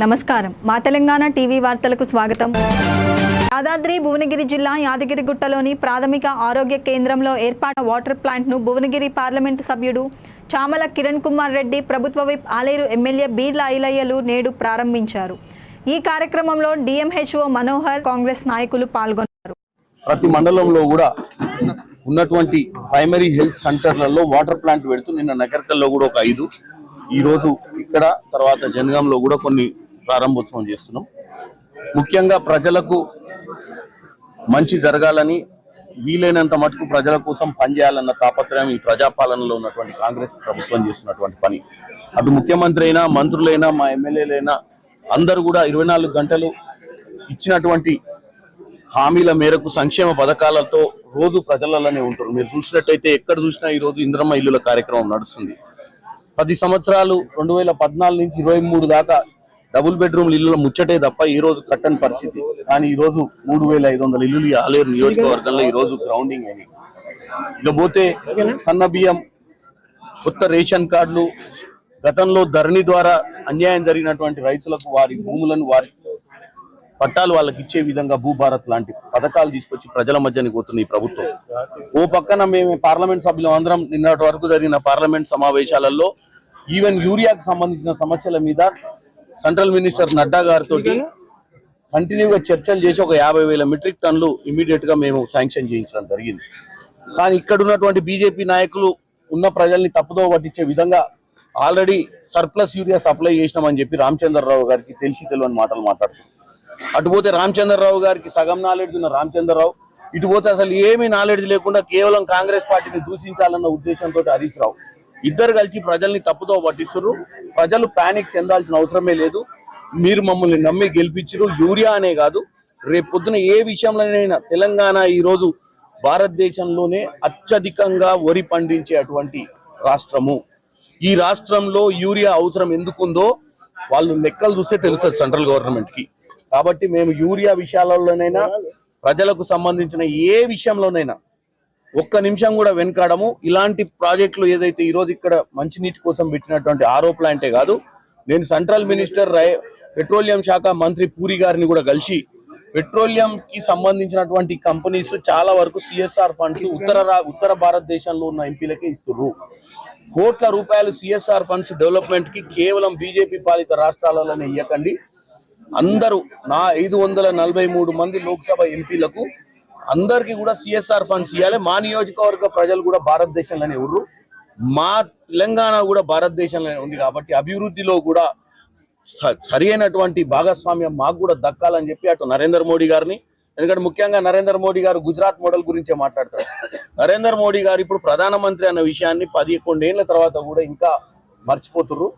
నమస్కారం మా తెలంగాణ టీవీ వార్తలకు స్వాగతం. యాదాద్రి భువనగిరి జిల్లా యాదగిరిగుట్టలోని ప్రాథమిక ఆరోగ్య కేంద్రంలో ఏర్పాటు వాటర్ ప్లాంట్ను భువనగిరి పార్లమెంటు సభ్యుడు చామల కిరణ్ కుమార్ రెడ్డి, ప్రభుత్వ విప్ ఆలేరు ఎమ్మెల్యే బీర్ల ఐలయ్యలు నేడు ప్రారంభించారు. ఈ కార్యక్రమంలో డిఎంహెచ్ఓ మనోహర్, కాంగ్రెస్ నాయకులు పాల్గొన్నారు. ప్రతి మండలంలో కూడా ఉన్నటువంటి ప్రైమరీ హెల్త్ సెంటర్లలో వాటర్ ప్లాంట్ పెడుతూ నిన్న నగర్కల్లో కూడా ఒక 5, ఈ రోజు ఇక్కడ తర్వాత జనగాంలో కూడా కొన్ని ప్రారంభోత్సవం చేస్తున్నాం. ముఖ్యంగా ప్రజలకు మంచి జరగాలని, వీలైనంత మటుకు ప్రజల కోసం పనిచేయాలన్న తాపత్రయం ఈ ప్రజాపాలనలో ఉన్నటువంటి కాంగ్రెస్ ప్రభుత్వం చేస్తున్నటువంటి పని. అటు ముఖ్యమంత్రి అయినా, మంత్రులైనా, మా ఎమ్మెల్యేలైనా అందరూ కూడా 24 గంటలు ఇచ్చినటువంటి హామీల మేరకు సంక్షేమ పథకాలతో రోజు ప్రజలలోనే ఉంటారు. మీరు చూసినట్టయితే ఎక్కడ చూసినా ఈరోజు ఇంద్రమ్మ ఇల్లుల కార్యక్రమం నడుస్తుంది. 10 సంవత్సరాలు 2014 నుంచి 23 దాకా డబుల్ బెడ్రూమ్ ఇల్లుల ముచ్చటే తప్ప ఈ రోజు కట్టని పరిస్థితి. కానీ ఈ రోజు 3500 ఇల్లులు ఈ ఆలేరు నియోజకవర్గంలో ఈ రోజు గ్రౌండింగ్ అయ్యి, ఇకపోతే సన్న బియ్యం, కొత్త రేషన్ కార్డులు, గతంలో ధరణి ద్వారా అన్యాయం జరిగినటువంటి రైతులకు వారి భూములను, వారి పట్టాలు వాళ్ళకి ఇచ్చే విధంగా భూభారత్ లాంటి పథకాలు తీసుకొచ్చి ప్రజల మధ్యని పోతుంది ఈ ప్రభుత్వం. ఓ పక్కన మేము పార్లమెంట్ సభ్యులు అందరం నిన్నటి వరకు జరిగిన పార్లమెంట్ సమావేశాలలో ఈవెన్ యూరియాకు సంబంధించిన సమస్యల మీద సెంట్రల్ మినిస్టర్ నడ్డా గారితో కంటిన్యూగా చర్చలు చేసి ఒక 50,000 మెట్రిక్ టన్నులు ఇమీడియట్ గా మేము శాంక్షన్ చేయించడం జరిగింది. కానీ ఇక్కడ ఉన్నటువంటి బీజేపీ నాయకులు ఉన్న ప్రజల్ని తప్పుదో పట్టించే విధంగా ఆల్రెడీ సర్ప్లస్ యూరియా సప్లై చేసినామని చెప్పి రామచంద్రరావు గారికి తెలియని మాటలు మాట్లాడుతున్నారు. అటుపోతే రామచంద్రరావు గారికి సగం నాలెడ్జ్ ఉన్న రామచంద్రరావు, ఇటుపోతే అసలు ఏమీ నాలెడ్జ్ లేకుండా కేవలం కాంగ్రెస్ పార్టీని దూషించాలన్న ఉద్దేశంతో హరీష్ రావు ఇద్దరు కలిసి ప్రజల్ని తప్పుదో పట్టిస్తున్నారు. ప్రజలు పానిక్ చెందాల్సిన అవసరమే లేదు. మీరు మమ్మల్ని నమ్మి గెలిపించారు. యూరియా అనే కాదు, రేపు పొద్దున ఏ విషయంలోనైనా తెలంగాణ ఈరోజు భారతదేశంలోనే అత్యధికంగా వరి పండించే అటువంటి రాష్ట్రము. ఈ రాష్ట్రంలో యూరియా అవసరం ఎందుకుందో వాళ్ళు లెక్కలు చూస్తే తెలుస్తుంది సెంట్రల్ గవర్నమెంట్కి. కాబట్టి మేము యూరియా విషయాలలోనైనా, ప్రజలకు సంబంధించిన ఏ విషయంలోనైనా ఒక్క నిమిషం కూడా వెనకాడము. ఇలాంటి ప్రాజెక్టులు ఏదైతే ఈరోజు ఇక్కడ మంచినీటి కోసం పెట్టినటువంటి ఆరో ప్లాంటే కాదు, నేను సెంట్రల్ మినిస్టర్ పెట్రోలియం శాఖ మంత్రి పూరి గారిని కూడా కలిసి పెట్రోలియం కి సంబంధించినటువంటి కంపెనీస్ చాలా వరకు సిఎస్ఆర్ ఫండ్స్ ఉత్తర భారతదేశంలో ఉన్న ఎంపీలకే ఇస్తున్నారు. కోట్ల రూపాయలు సిఎస్ఆర్ ఫండ్స్ డెవలప్మెంట్ కి కేవలం బీజేపీ పాలిత రాష్ట్రాలలోనే ఇవ్వకండి. అందరూ నా 543 మంది లోక్సభ ఎంపీలకు అందరికీ కూడా సిఎస్ఆర్ ఫండ్స్ ఇవ్వాలి. మా నియోజకవర్గ ప్రజలు కూడా భారతదేశంలోనే ఉర్రు, మా తెలంగాణ కూడా భారతదేశంలోనే ఉంది. కాబట్టి అభివృద్ధిలో కూడా సరి అయినటువంటి భాగస్వామ్యం మాకు కూడా దక్కాలని చెప్పి అటు నరేంద్ర మోడీ గారిని, ఎందుకంటే ముఖ్యంగా నరేంద్ర మోడీ గారు గుజరాత్ మోడల్ గురించే మాట్లాడతారు. నరేంద్ర మోడీ గారు ఇప్పుడు ప్రధానమంత్రి అన్న విషయాన్ని 11 ఏళ్ల తర్వాత కూడా ఇంకా మర్చిపోతుర్రు.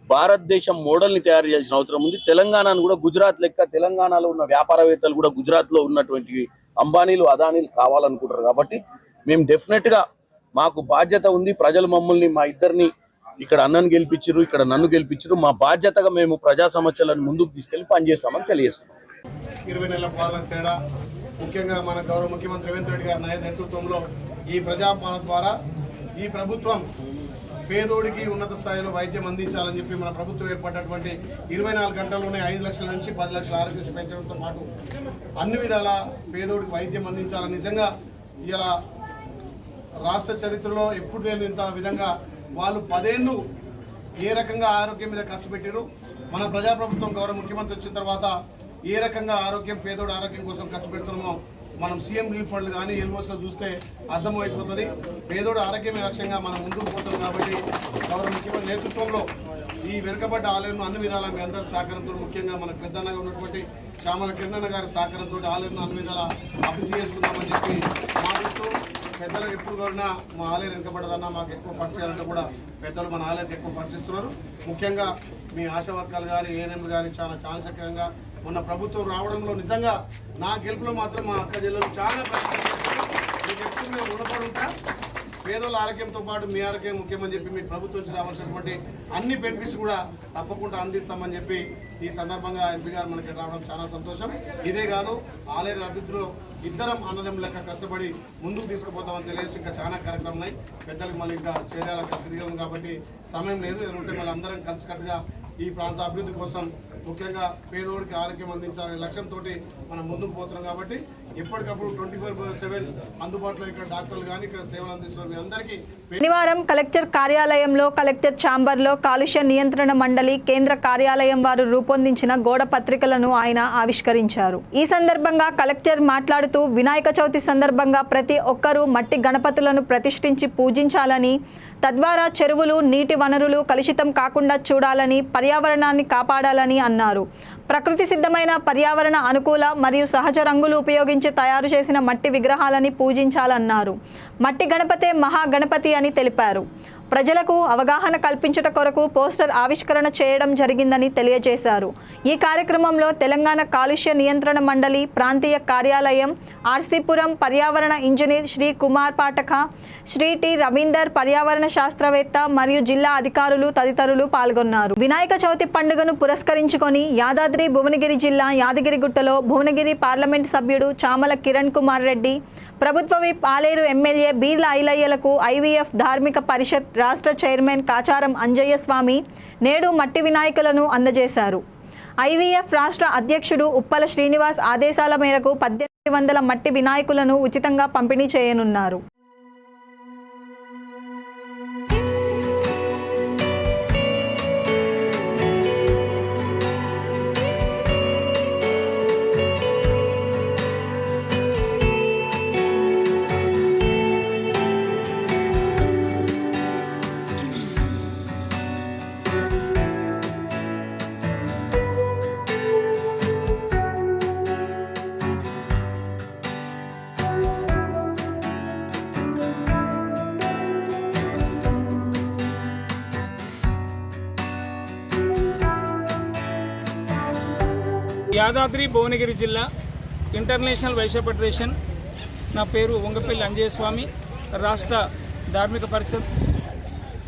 భారతదేశం మోడల్ని తయారు చేయాల్సిన అవసరం ఉంది. తెలంగాణను కూడా గుజరాత్ లెక్క, తెలంగాణలో ఉన్న వ్యాపారవేత్తలు కూడా గుజరాత్లో ఉన్నటువంటి అంబానీలు, అదానీలు కావాలనుకుంటారు. కాబట్టి మేము డెఫినెట్గా మాకు బాధ్యత ఉంది. ప్రజలు మమ్మల్ని, మా ఇద్దరిని ఇక్కడ అన్నను గెలిపించారు, ఇక్కడ నన్ను గెలిపించారు. మా బాధ్యతగా మేము ప్రజా సమస్యలను ముందుకు తీసుకెళ్లి పనిచేస్తామని తెలియజేస్తున్నాం. 20 నెలల పాలన తేడా, ముఖ్యంగా మన గౌరవ ముఖ్యమంత్రి రేవంత్ రెడ్డి గారి నేతృత్వంలో ఈ ప్రజాపాలన ద్వారా ఈ ప్రభుత్వం పేదోడికి ఉన్నత స్థాయిలో వైద్యం అందించాలని చెప్పి మన ప్రభుత్వం ఏర్పడినటువంటి 24 గంటల్లోనే 5 లక్షల నుంచి 10 లక్షల ఆరోగ్యశ్రీ పెంచడంతో పాటు అన్ని విధాల పేదోడికి వైద్యం అందించాలని నిజంగా ఇలా రాష్ట్ర చరిత్రలో ఎప్పుడు లేనంత విధంగా వాళ్ళు 10 ఏళ్ళు ఏ రకంగా ఆరోగ్యం మీద ఖర్చు పెట్టారు, మన ప్రజాప్రభుత్వం గౌరవ ముఖ్యమంత్రి వచ్చిన తర్వాత ఏ రకంగా ఆరోగ్యం, పేదోడు ఆరోగ్యం కోసం ఖర్చు పెడుతున్నామో మనం సీఎం రిలీఫ్ ఫండ్ కానీ ఎల్ఓస్లో చూస్తే అర్థమైపోతుంది. పేదోడు ఆరోగ్యమే లక్ష్యంగా మనం ముందుకు పోతున్నాం. కాబట్టి గౌరవ ముఖ్యమంత్రి నేతృత్వంలో ఈ వెనుకబడ్డ ఆలయంను అన్ని విధాలా మీ అందరి సహకారంతో, ముఖ్యంగా మన పెద్దన్నగా ఉన్నటువంటి చామల కిరణ్ గారి సహకారంతో ఆలయంను అన్ని విధాలా అభివృద్ధి చేసుకుందామని చెప్పి మాటిస్తూ, పెద్దలకు ఎప్పుడు కోరినా మా ఆలయం వెనుకబడదన్నా మాకు ఎక్కువ ఫండ్స్ చేయాలంటే కూడా పెద్దలు మన ఆలయానికి ఎక్కువ ఫండ్స్ ఇస్తున్నారు. ముఖ్యంగా మీ ఆశా వర్గాలు కానీ, ఏఎన్ఎంలు కానీ చాలా చాకచక్యంగా మొన్న ప్రభుత్వం రావడంలో నిజంగా నా గెలుపులో మాత్రం మా అక్క జిల్లాలో చాలా మీకు ఎప్పుడు మేము రుణపడి ఉంటా. పేదల ఆరోగ్యంతో పాటు మీ ఆరోగ్యం ముఖ్యమని చెప్పి మీ ప్రభుత్వం నుంచి రావాల్సినటువంటి అన్ని బెనిఫిట్స్ కూడా తప్పకుండా అందిస్తామని చెప్పి ఈ సందర్భంగా ఎంపీ గారు మనకి రావడం చాలా సంతోషం. ఇదే కాదు, ఆలయ అభివృద్ధిలో ఇద్దరం అన్నదం లెక్క కష్టపడి ముందుకు తీసుకుపోతామని తెలియజేసి ఇంకా చాలా కార్యక్రమాలు ఉన్నాయి. పెద్దలకు మళ్ళీ ఇంకా చేరాలి, తిరిగాము కాబట్టి సమయం లేదు. ఏదంటే మళ్ళీ అందరం కలిసికట్టుగా ఈ ప్రాంత అభివృద్ధి కోసం ముఖ్యంగా పేదోడికి ఆరోగ్యం అందించాలనే లక్ష్యంతో మనం ముందుకు పోతున్నాం. కాబట్టి ఎప్పటికప్పుడు 24/7 అందుబాటులో ఇక్కడ డాక్టర్లు కానీ ఇక్కడ సేవలు అందిస్తున్న మీ అందరికీ శనివారం కలెక్టర్ కార్యాలయంలో కలెక్టర్ ఛాంబర్లో కాలుష్య నియంత్రణ మండలి కేంద్ర కార్యాలయం వారు రూపొందించిన గోడ పత్రికలను ఆయన ఆవిష్కరించారు. ఈ సందర్భంగా కలెక్టర్ మాట్లాడుతూ వినాయక చవితి సందర్భంగా ప్రతి ఒక్కరూ మట్టి గణపతులను ప్రతిష్ఠించి పూజించాలని, తద్వారా చెరువులు, నీటి వనరులు కలుషితం కాకుండా చూడాలని, పర్యావరణాన్ని కాపాడాలని అన్నారు. ప్రకృతి సిద్ధమైన పర్యావరణ అనుకూల మరియు సహజ రంగులు ఉపయోగించి తయారు చేసిన మట్టి విగ్రహాలని పూజించాలన్నారు. మట్టి గణపతే మహాగణపతి అని తెలిపారు. ప్రజలకు అవగాహన కల్పించట కొరకు పోస్టర్ ఆవిష్కరణ చేయడం జరిగిందని తెలియజేశారు. ఈ కార్యక్రమంలో తెలంగాణ కాలుష్య నియంత్రణ మండలి ప్రాంతీయ కార్యాలయం, ఆర్సీపురం పర్యావరణ ఇంజనీర్ శ్రీ కుమార్ పాఠక, శ్రీ టి రవీందర్ పర్యావరణ శాస్త్రవేత్త మరియు జిల్లా అధికారులు తదితరులు పాల్గొన్నారు. వినాయక చవితి పండుగను పురస్కరించుకొని యాదాద్రి భువనగిరి జిల్లా యాదగిరిగుట్టలో భువనగిరి పార్లమెంట్ సభ్యుడు చామల కిరణ్ కుమార్ రెడ్డి, ప్రభుత్వ విప్ ఆలేరు ఎమ్మెల్యే బీర్ల ఐలయ్యలకు ఐవీఎఫ్ ధార్మిక పరిషత్ రాష్ట్ర చైర్మన్ కాచారం అంజయ్య స్వామి నేడు మట్టి వినాయకులను అందజేశారు. ఐవీఎఫ్ రాష్ట్ర అధ్యక్షుడు ఉప్పల శ్రీనివాస్ ఆదేశాల మేరకు 1800 మట్టి వినాయకులను ఉచితంగా పంపిణీ చేయనున్నారు. యాదాద్రి భువనగిరి జిల్లా ఇంటర్నేషనల్ వైశ్య ఫెడరేషన్, నా పేరు వంగపల్లి అంజయ్య స్వామి. రాష్ట్ర ధార్మిక పరిషత్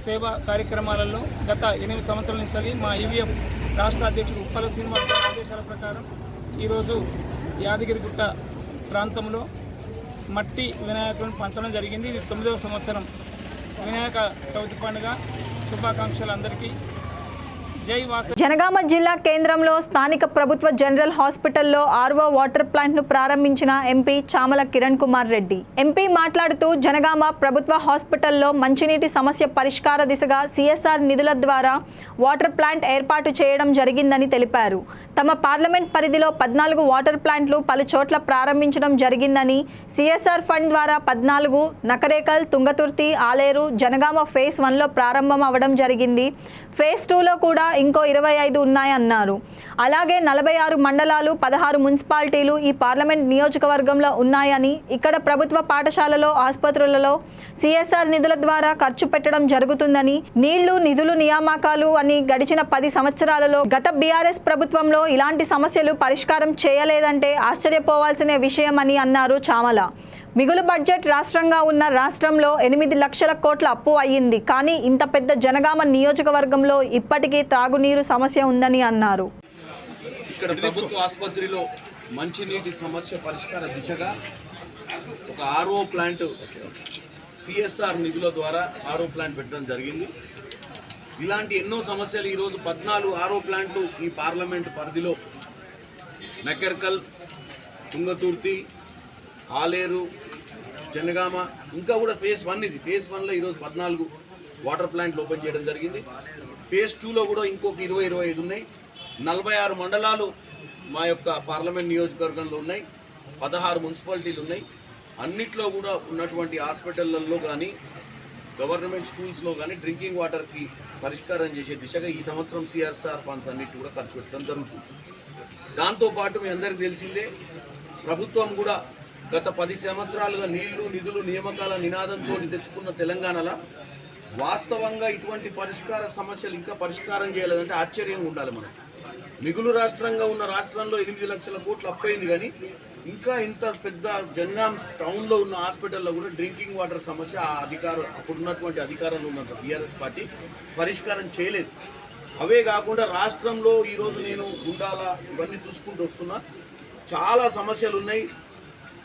సేవా కార్యక్రమాలలో గత 8 సంవత్సరాల నుంచి మా ఈవీఎఫ్ రాష్ట్ర అధ్యక్షుడు ఉప్పల శ్రీనివాస్ గారి ఆదేశాల ప్రకారం ఈరోజు యాదగిరిగుట్ట ప్రాంతంలో మట్టి వినాయకులను పంచడం జరిగింది. ఇది 9వ సంవత్సరం. వినాయక చవితి పండుగ శుభాకాంక్షలు అందరికీ. జనగామ జిల్లా కేంద్రంలో స్థానిక ప్రభుత్వ జనరల్ హాస్పిటల్లో ఆర్ఓ వాటర్ ప్లాంట్ను ప్రారంభించిన ఎంపీ చామల కిరణ్ కుమార్ రెడ్డి. ఎంపీ మాట్లాడుతూ జనగామ ప్రభుత్వ హాస్పిటల్లో మంచినీటి సమస్య పరిష్కార దిశగా సిఎస్ఆర్ నిధుల ద్వారా వాటర్ ప్లాంట్ ఏర్పాటు చేయడం జరిగిందని తెలిపారు. తమ పార్లమెంట్ పరిధిలో 14 వాటర్ ప్లాంట్లు పలు చోట్ల ప్రారంభించడం జరిగిందని, సిఎస్ఆర్ ఫండ్ ద్వారా 14 నకరేకల్, తుంగతుర్తి, ఆలేరు, జనగామ ఫేజ్ 1లో ప్రారంభం అవ్వడం జరిగింది. ఫేజ్ 2లో కూడా ఇంకో 25 ఉన్నాయన్నారు. అలాగే 46 మండలాలు, 16 మున్సిపాలిటీలు ఈ పార్లమెంట్ నియోజకవర్గంలో ఉన్నాయని, ఇక్కడ ప్రభుత్వ పాఠశాలలో, ఆసుపత్రులలో సిఎస్ఆర్ నిధుల ద్వారా ఖర్చు పెట్టడం జరుగుతుందని, నీళ్లు, నిధులు, నియామకాలు అని గడిచిన 10 సంవత్సరాలలో గత బీఆర్ఎస్ ప్రభుత్వంలో ఇలాంటి సమస్యలు పరిష్కారం చేయలేదంటే ఆశ్చర్యపోవాల్సిన విషయమని అన్నారు చామల. మిగులు బడ్జెట్ రాష్ట్రంగా ఉన్న రాష్ట్రంలో 8 లక్షల కోట్ల అప్పు అయ్యింది. కానీ ఇంత పెద్ద జనగామ నియోజకవర్గంలో ఇప్పటికీ త్రాగునీరు సమస్య ఉందని అన్నారు. ఇక్కడ ప్రభుత్వ ఆసుపత్రిలో మంచినీటి సమస్య పరిష్కార దిశగా ఒక ఆర్ఓ ప్లాంట్ సిఎస్ఆర్ నిధుల ద్వారా ఆర్ఓ ప్లాంట్ పెట్టడం జరిగింది. ఇలాంటి ఎన్నో సమస్యలు ఈరోజు 14 ఆర్ఓ ప్లాంట్లు ఈ పార్లమెంటు పరిధిలో నకర్కల్, తుంగతుర్తి, ఆలేరు, జనగామ, ఇంకా కూడా ఫేజ్ 1 ఇది. ఫేజ్ 1లో ఈరోజు 14 వాటర్ ప్లాంట్లు ఓపెన్ చేయడం జరిగింది. ఫేజ్ 2లో కూడా ఇంకొక 20-25 ఉన్నాయి. 46 మండలాలు మా యొక్క పార్లమెంట్ నియోజకవర్గంలో ఉన్నాయి. 16 మున్సిపాలిటీలు ఉన్నాయి. అన్నిట్లో కూడా ఉన్నటువంటి హాస్పిటళ్లలో కానీ, గవర్నమెంట్ స్కూల్స్లో కానీ డ్రింకింగ్ వాటర్కి పరిష్కారం చేసే దిశగా ఈ సంవత్సరం సిఆర్ఆర్ ఫండ్స్ అన్నిటి కూడా ఖర్చు పెట్టడం జరుగుతుంది. దాంతోపాటు మీ అందరికీ తెలిసిందే, ప్రభుత్వం కూడా గత 10 సంవత్సరాలుగా నీళ్లు, నిధులు, నియామకాల నినాదంతో తెచ్చుకున్న తెలంగాణలో వాస్తవంగా ఇటువంటి పరిష్కార సమస్యలు ఇంకా పరిష్కారం చేయలేదంటే ఆశ్చర్యంగా ఉండాలి. మనం మిగులు రాష్ట్రంగా ఉన్న రాష్ట్రంలో 8 లక్షల కోట్లు అప్పయింది, కానీ ఇంకా ఇంత పెద్ద జనగాం టౌన్లో ఉన్న హాస్పిటల్లో కూడా డ్రింకింగ్ వాటర్ సమస్య అప్పుడున్నటువంటి అధికారంలో ఉన్న బీఆర్ఎస్ పార్టీ పరిష్కారం చేయలేదు. అవే కాకుండా రాష్ట్రంలో ఈరోజు నేను గుండాల ఇవన్నీ చూసుకుంటూ వస్తున్నా, చాలా సమస్యలు ఉన్నాయి.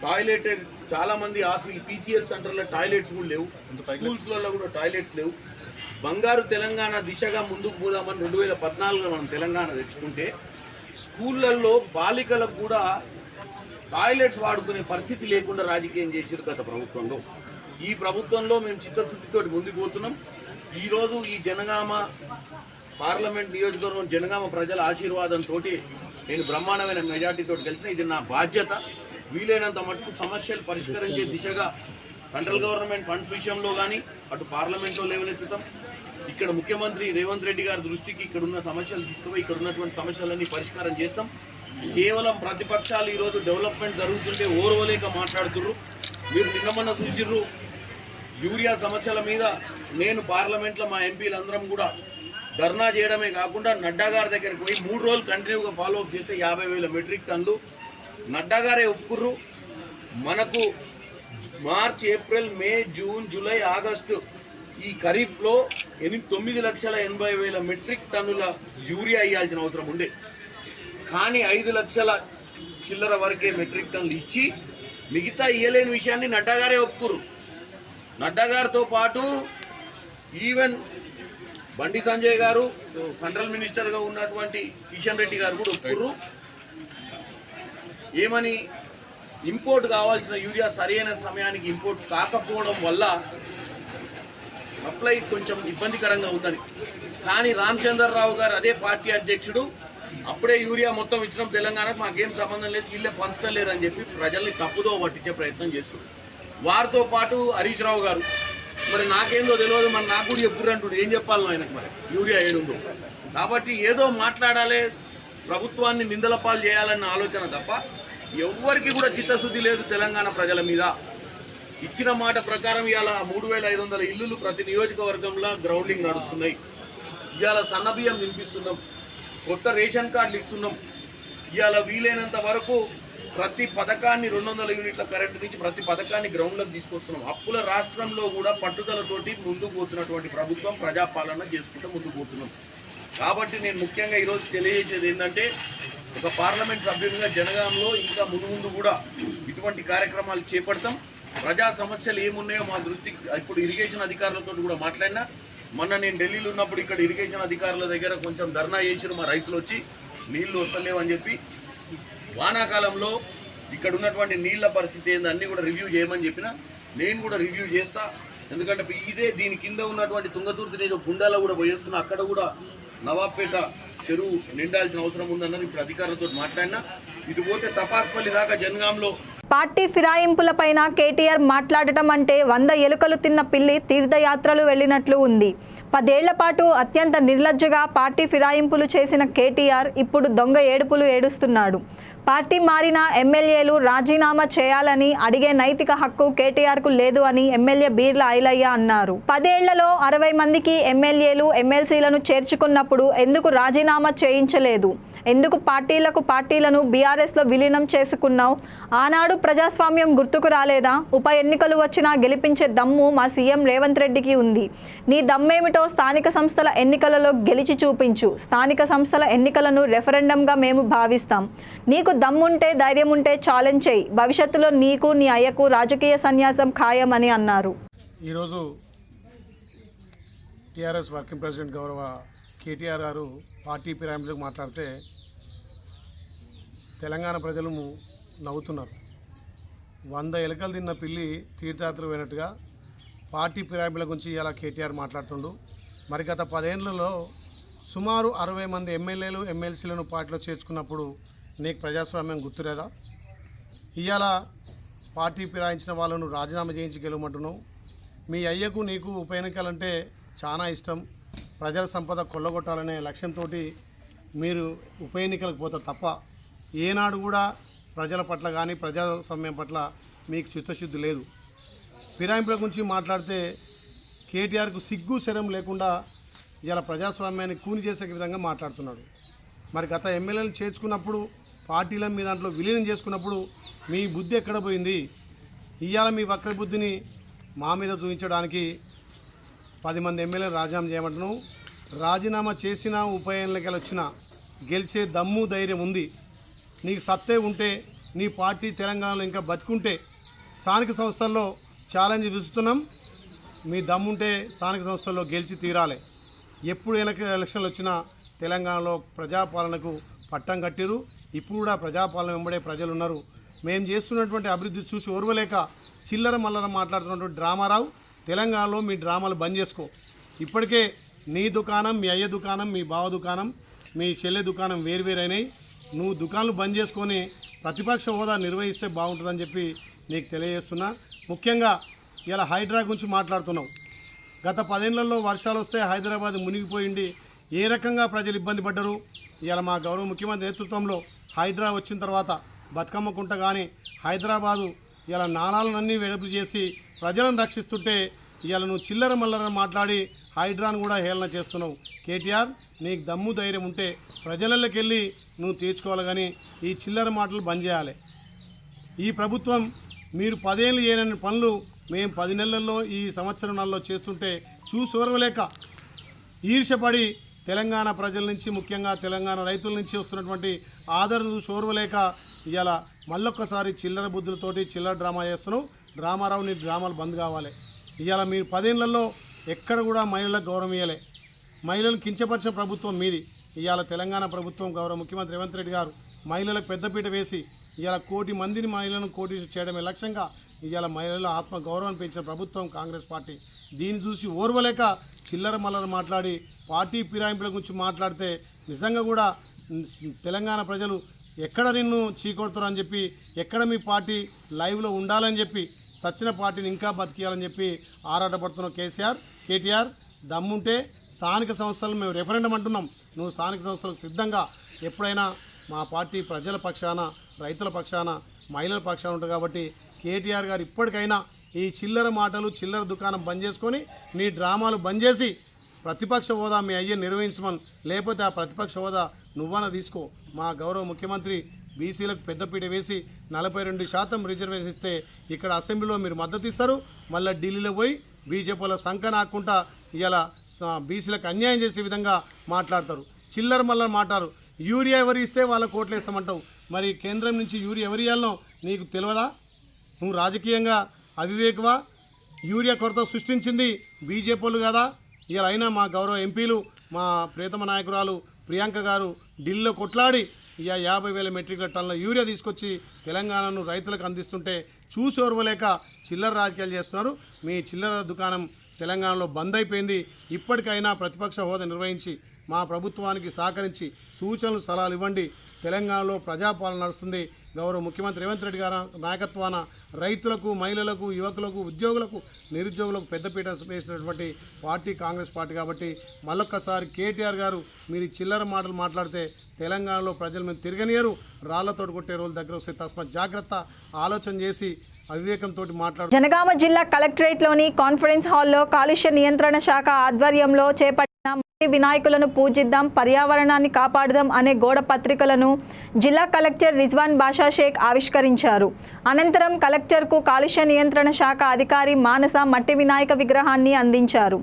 టాయిలెట్ చాలామంది పీసీహెచ్ సెంటర్లో టాయిలెట్స్ కూడా లేవు, స్కూల్స్లలో కూడా టాయిలెట్స్ లేవు. బంగారు తెలంగాణ దిశగా ముందుకు పోదామని 2014లో మనం తెలంగాణ తెచ్చుకుంటే స్కూళ్ళల్లో బాలికలకు కూడా టాయిలెట్స్ వాడుకునే పరిస్థితి లేకుండా రాజకీయం చేశారు గత ప్రభుత్వంలో. ఈ ప్రభుత్వంలో మేము చిత్తశుద్ధితో ముందుకు పోతున్నాం. ఈరోజు ఈ జనగామ పార్లమెంట్ నియోజకవర్గం జనగామ ప్రజల ఆశీర్వాదంతో నేను బ్రహ్మాండమైన మెజార్టీతో గెలిచిన. ఇది నా బాధ్యత. వీలైనంత మటుకు సమస్యలు పరిష్కరించే దిశగా సెంట్రల్ గవర్నమెంట్ ఫండ్స్ విషయంలో కానీ అటు పార్లమెంట్లో లేవనెత్తుతాం. ఇక్కడ ముఖ్యమంత్రి రేవంత్ రెడ్డి గారి దృష్టికి ఇక్కడ ఉన్న సమస్యలు తీసుకుపోయి ఇక్కడ ఉన్నటువంటి సమస్యలన్నీ పరిష్కారం చేస్తాం. కేవలం ప్రతిపక్షాలు ఈరోజు డెవలప్మెంట్ జరుగుతుంటే ఓర్వలేక మాట్లాడుతుర్రు. మీరు నిన్న మొన్న చూసిర్రు యూరియా సమస్యల మీద నేను పార్లమెంట్లో మా ఎంపీలందరం కూడా ధర్నా చేయడమే కాకుండా నడ్డా గారి దగ్గరికి పోయి 3 రోజులు కంటిన్యూగా ఫాలోఅప్ చేస్తే 50,000 మెట్రిక్ టన్నులు నడ్డా గారే ఒప్పుకుర్రు. మనకు మార్చ్, ఏప్రిల్, మే, జూన్, జూలై, ఆగస్టు ఈ ఖరీఫ్లో 9,80,000 మెట్రిక్ టన్నుల యూరియా ఇవ్వాల్సిన అవసరం ఉండే. కానీ 5 లక్షల చిల్లర వరకే మెట్రిక్ టన్నులు ఇచ్చి మిగతా ఇయ్యలేని విషయాన్ని నడ్డా గారే ఒప్పుకుర్రు. నడ్డా గారితో పాటు ఈవెన్ బండి సంజయ్ గారు సెంట్రల్ మినిస్టర్గా ఉన్నటువంటి కిషన్ రెడ్డి గారు కూడా ఒప్పుకుర్రు. ఏమని ఇంపోర్ట్ కావాల్సిన యూరియా సరైన సమయానికి ఇంపోర్ట్ కాకపోవడం వల్ల సప్లై కొంచెం ఇబ్బందికరంగా ఉందని. కానీ రామచంద్రరావు గారు అదే పార్టీ అధ్యక్షుడు అప్పుడే యూరియా మొత్తం ఇచ్చినాం తెలంగాణకు, మాకేం సంబంధం లేదు, వీళ్ళే పంచుతలేరు అని చెప్పి ప్రజల్ని తప్పుదో పట్టించే ప్రయత్నం చేస్తున్నారు. వారితో పాటు హరీష్ రావు గారు మరి నాకేందో తెలియదు, మరి నాకు కూడా చెప్పురంటుడు, ఏం చెప్పాలి ఆయనకు మరి యూరియా ఏడుందో. కాబట్టి ఏదో మాట్లాడాలి, ప్రభుత్వాన్ని నిందల పాలు చేయాలన్న ఆలోచన తప్ప ఎవ్వరికి కూడా చిత్తశుద్ధి లేదు తెలంగాణ ప్రజల మీద. ఇచ్చిన మాట ప్రకారం ఇవాళ 3,500 ఇల్లులు ప్రతి నియోజకవర్గంలో గ్రౌండింగ్ నడుస్తున్నాయి. ఇవాళ సన్నబియ్యం నింపిస్తున్నాం, కొత్త రేషన్ కార్డులు ఇస్తున్నాం. ఇవాళ వీలైనంత వరకు ప్రతి పథకాన్ని 200 యూనిట్ల కరెంటు నుంచి ప్రతి పథకాన్ని గ్రౌండ్లోకి తీసుకొస్తున్నాం. అప్పుల రాష్ట్రంలో కూడా పట్టుదలతోటి ముందుకు పోతున్నటువంటి ప్రభుత్వం, ప్రజాపాలన చేసుకుంటూ ముందుకు పోతున్నాం. కాబట్టి నేను ముఖ్యంగా ఈరోజు తెలియజేసేది ఏంటంటే, ఒక పార్లమెంట్ సభ్యునిగా జనగాంలో ఇంకా ముందు కూడా ఇటువంటి కార్యక్రమాలు చేపడతాం. ప్రజా సమస్యలు ఏమున్నాయో మా దృష్టికి ఇప్పుడు ఇరిగేషన్ అధికారులతో కూడా మాట్లాడినా. మొన్న నేను ఢిల్లీలో ఉన్నప్పుడు ఇక్కడ ఇరిగేషన్ అధికారుల దగ్గర కొంచెం ధర్నా చేసిరు, మా రైతులు వచ్చి నీళ్లు వస్తలేవని చెప్పి. వానాకాలంలో ఇక్కడ ఉన్నటువంటి నీళ్ల పరిస్థితి ఏంది అన్నీ కూడా రివ్యూ చేయమని చెప్పిన. నేను కూడా రివ్యూ చేస్తా. ఎందుకంటే ఇదే దీని కింద ఉన్నటువంటి తుంగతుర్తి ఏదో గుండాలో కూడా పోయేస్తున్నా, అక్కడ కూడా నవాబ్పేట చెరువు నిండాల్సిన అవసరం ఉందన్నారు. ఇప్పుడు అధికారులతో మాట్లాడినా. ఇది పోతే తపాస్పల్లి దాకా జనగాంలో పార్టీ ఫిరాయింపులపైన కేటీఆర్ మాట్లాడటం అంటే 100 ఎలుకలు తిన్న పిల్లి తీర్థయాత్రలు వెళ్ళినట్లు ఉంది. 10 ఏళ్ల పాటు అత్యంత నిర్లజ్జగా పార్టీ ఫిరాయింపులు చేసిన కేటీఆర్ ఇప్పుడు దొంగ ఏడుపులు ఏడుస్తున్నాడు. పార్టీ మారిన ఎమ్మెల్యేలు రాజీనామా చేయాలని అడిగే నైతిక హక్కు కేటీఆర్కు లేదు అని ఎమ్మెల్యే బీర్ల ఐలయ్య అన్నారు. 10 ఏళ్లలో 60 మందికి ఎమ్మెల్యేలు, ఎమ్మెల్సీలను చేర్చుకున్నప్పుడు ఎందుకు రాజీనామా చేయించలేదు? ఎందుకు పార్టీలను బీఆర్ఎస్లో విలీనం చేసుకున్నావు? ఆనాడు ప్రజాస్వామ్యం గుర్తుకు రాలేదా? ఉప ఎన్నికలు వచ్చినా గెలిపించే దమ్ము మా సీఎం రేవంత్ రెడ్డికి ఉంది. నీ దమ్మేమిటో స్థానిక సంస్థల ఎన్నికలలో గెలిచి చూపించు. స్థానిక సంస్థల ఎన్నికలను రెఫరెండంగా మేము భావిస్తాం. నీకు దమ్ముంటే, ధైర్యం ఉంటే ఛాలెంజ్ చేయి. భవిష్యత్తులో నీకు, నీ అయ్యకు రాజకీయ సన్యాసం ఖాయమని అన్నారు. ఈరోజు టీఆర్ఎస్ వర్కింగ్ ప్రెసిడెంట్ గౌరవ కేటీఆర్ గారు పార్టీ ఫిరాయింపులకు మాట్లాడితే తెలంగాణ ప్రజలు నవ్వుతున్నారు. 100 ఎలుకలు తిన్న పిల్లి తీర్థయాత్ర పోయినట్టుగా పార్టీ ఫిరాయింపుల గురించి ఇలా కేటీఆర్ మాట్లాడుతుండు. మరి గత 10 ఏళ్లలో సుమారు 60 మంది ఎమ్మెల్యేలు, ఎమ్మెల్సీలను పార్టీలో చేర్చుకున్నప్పుడు నీకు ప్రజాస్వామ్యం గుర్తులేదా? ఇవాళ పార్టీ ఫిరాయించిన వాళ్ళను రాజీనామా చేయించి గెలవమంటున్నావు. మీ అయ్యకు నీకు ఉప ఎన్నికలంటే చాలా ఇష్టం. ప్రజల సంపద కొల్లగొట్టాలనే లక్ష్యంతో మీరు ఉప ఎన్నికలకు పోతారు తప్ప ఏనాడు కూడా ప్రజల పట్ల కానీ ప్రజాస్వామ్యం పట్ల మీకు చిత్తశుద్ధి లేదు. ఫిరాయింపుల గురించి మాట్లాడితే కేటీఆర్కు సిగ్గు శరం లేకుండా ఇలా ప్రజాస్వామ్యాన్ని కూని చేసే విధంగా మాట్లాడుతున్నాడు. మరి గత ఎమ్మెల్యేలు చేర్చుకున్నప్పుడు, పార్టీలను మీ దాంట్లో విలీనం చేసుకున్నప్పుడు మీ బుద్ధి ఎక్కడ పోయింది? ఇవాళ మీ వక్ర బుద్ధిని మా మీద చూపించడానికి 10 మంది ఎమ్మెల్యేలు రాజీనామా చేయమంటున్నావు. రాజీనామా చేసినా, ఉప ఎన్నికలు వచ్చినా గెలిచే దమ్ము, ధైర్యం ఉంది. నీకు సత్తే ఉంటే, నీ పార్టీ తెలంగాణలో ఇంకా బతుకుంటే స్థానిక సంస్థల్లో ఛాలెంజ్ విసుస్తున్నాం. మీ దమ్ముంటే స్థానిక సంస్థల్లో గెలిచి తీరాలి. ఎప్పుడు ఎలక్షన్లు వచ్చినా తెలంగాణలో ప్రజాపాలనకు పట్టం కట్టిరు. ఇప్పుడు కూడా ప్రజాపాలన వెంబడే ప్రజలు ఉన్నారు. మేము చేస్తున్నటువంటి అభివృద్ధి చూసి ఓర్వలేక చిల్లర మల్లర మాట్లాడుతున్నటువంటి డ్రామారావు, తెలంగాణలో మీ డ్రామాలు బంద్ చేసుకో. ఇప్పటికే నీ దుకాణం, మీ అయ్య దుకాణం, మీ బావ దుకాణం, మీ చెల్లె దుకాణం వేరువేరైనాయి. నువ్వు దుకాణాలు బంద్ చేసుకొని ప్రతిపక్ష హోదా నిర్వహిస్తే బాగుంటుందని చెప్పి నీకు తెలియజేస్తున్నా. ముఖ్యంగా ఇలా హైడ్రా గురించి మాట్లాడుతున్నావు. గత 10 ఏళ్లలో వర్షాలు వస్తే హైదరాబాద్ మునిగిపోయింది. ఏ రకంగా ప్రజలు ఇబ్బంది పడ్డరు. ఇలా మా గౌరవ ముఖ్యమంత్రి నేతృత్వంలో హైడ్రా వచ్చిన తర్వాత బతుకమ్మ కుంట కానీ హైదరాబాదు ఇలా నాణాలన్నీ వెడపులు చేసి ప్రజలను రక్షిస్తుంటే ఇవాళ నువ్వు చిల్లర మల్లర మాట్లాడి హైడ్రాను కూడా హేళన చేస్తున్నావు. కేటీఆర్, నీకు దమ్ము ధైర్యం ఉంటే ప్రజలలోకి వెళ్ళి నువ్వు తీర్చుకోవాలి, కానీ ఈ చిల్లర మాటలు బంద్ చేయాలి. ఈ ప్రభుత్వం మీరు 10 ఏళ్ళు చేయని పనులు మేము 10 నెలల్లో ఈ సంవత్సరాలలో చేస్తుంటే చూసి ఓర్వలేక ఈర్ష్యపడి తెలంగాణ ప్రజల నుంచి, ముఖ్యంగా తెలంగాణ రైతుల నుంచి వస్తున్నటువంటి ఆదరణ చూసి ఓర్వలేక ఇవాళ మళ్ళొక్కసారి చిల్లర బుద్ధులతోటి చిల్లర డ్రామా చేస్తున్నావు. డ్రామారావు, నీ డ్రామాలు బంద్ కావాలి. ఇవాళ మీరు 10 ఏళ్లలో ఎక్కడ కూడా మహిళలకు గౌరవం ఇవ్వలే. మహిళలను కించపరిచిన ప్రభుత్వం మీది. ఇవాళ తెలంగాణ ప్రభుత్వం గౌరవ ముఖ్యమంత్రి రేవంత్ రెడ్డి గారు మహిళలకు పెద్దపీట వేసి ఇవాళ 1 కోటి మందిని మహిళలను కోటి చేయడమే లక్ష్యంగా ఇవాళ మహిళల ఆత్మ గౌరవాన్ని పెంచిన ప్రభుత్వం కాంగ్రెస్ పార్టీ. దీన్ని చూసి ఓర్వలేక చిల్లర మల్లర మాట్లాడి పార్టీ ఫిరాయింపుల గురించి మాట్లాడితే నిజంగా కూడా తెలంగాణ ప్రజలు ఎక్కడ నిన్ను చీకొడతారని చెప్పి, ఎక్కడ మీ పార్టీ లైవ్లో ఉండాలని చెప్పి, సచ్చిన పార్టీని ఇంకా బతికియాలని చెప్పి ఆరాటపడుతున్న కేటీఆర్ దమ్ముంటే స్థానిక సంస్థలు మేము రెఫరెండం అంటున్నాం. నువ్వు స్థానిక సంస్థలకు సిద్ధంగా ఎప్పుడైనా మా పార్టీ ప్రజల పక్షాన, రైతుల పక్షాన, మహిళల పక్షాన ఉంటుంది. కాబట్టి కేటీఆర్ గారు ఇప్పటికైనా ఈ చిల్లర మాటలు, చిల్లర దుకాణం బంద్ చేసుకొని నీ డ్రామాలు బంద్ చేసి ప్రతిపక్ష హోదా మీ అయ్యే నిర్వహించమని, లేకపోతే ఆ ప్రతిపక్ష హోదా నువ్వన తీసుకో. మా గౌరవ ముఖ్యమంత్రి బీసీలకు పెద్దపీట వేసి 42% రిజర్వేషన్ ఇస్తే ఇక్కడ అసెంబ్లీలో మీరు మద్దతు ఇస్తారు. మళ్ళీ ఢిల్లీలో పోయి బీజేపీలో సంఖ నాకుంటా ఇలా బీసీలకు అన్యాయం చేసే విధంగా మాట్లాడతారు. చిల్లర మళ్ళీ మాట్లాడు. యూరియా ఎవరు ఇస్తే వాళ్ళ కోట్లు వేస్తామంటావు. మరి కేంద్రం నుంచి యూరియా ఎవరు ఇవ్వాలనో నీకు తెలియదా? నువ్వు రాజకీయంగా అవివేకవా? యూరియా కొరత సృష్టించింది బీజేపీలు కదా. ఇలా అయినా మా గౌరవ ఎంపీలు, మా ప్రియతమ నాయకురాలు ప్రియాంక గారు ఢిల్లీలో కొట్లాడి 50,000 మెట్రిక్ టన్నుల యూరియా తీసుకొచ్చి తెలంగాణను రైతులకు అందిస్తుంటే చూసి ఓర్వలేక చిల్లర రాజకీయాలు చేస్తున్నారు. మీ చిల్లర దుకాణం తెలంగాణలో బంద్ అయిపోయింది. ఇప్పటికైనా ప్రతిపక్ష హోదా నిర్వహించి మా ప్రభుత్వానికి సహకరించి సూచనలు, సలహాలు ఇవ్వండి. తెలంగాణలో ప్రజాపాలన నడుస్తుంది. గౌరవ ముఖ్యమంత్రి రేవంత్ రెడ్డి గారి నాయకత్వాన రైతులకు, మహిళలకు, యువకులకు, ఉద్యోగులకు, నిరుద్యోగులకు పెద్దపీట వేసినటువంటి పార్టీ కాంగ్రెస్ పార్టీ. కాబట్టి మళ్ళొక్కసారి కేటీఆర్ గారు మీరు చిల్లర మాటలు మాట్లాడితే తెలంగాణలో ప్రజలు మేము తిరగనియరు. రాళ్లతోటి కొట్టే రోజులు దగ్గర వస్తే తస్మాత్ జాగ్రత్త. ఆలోచన చేసి అవివేకంతో మాట్లాడు. జనగామ జిల్లా కలెక్టరేట్లోని కాన్ఫరెన్స్ హాల్లో కాలుష్య నియంత్రణ శాఖ ఆధ్వర్యంలో చేపట్టిన మట్టి వినాయకులను పూజిద్దాం, పర్యావరణాన్ని కాపాడుదాం అనే గోడ పత్రికలను జిల్లా కలెక్టర్ రిజ్వాన్ బాషా షేక్ ఆవిష్కరించారు. అనంతరం కలెక్టర్కు కాలుష్య నియంత్రణ శాఖ అధికారి మానస మట్టి వినాయక విగ్రహాన్ని అందించారు.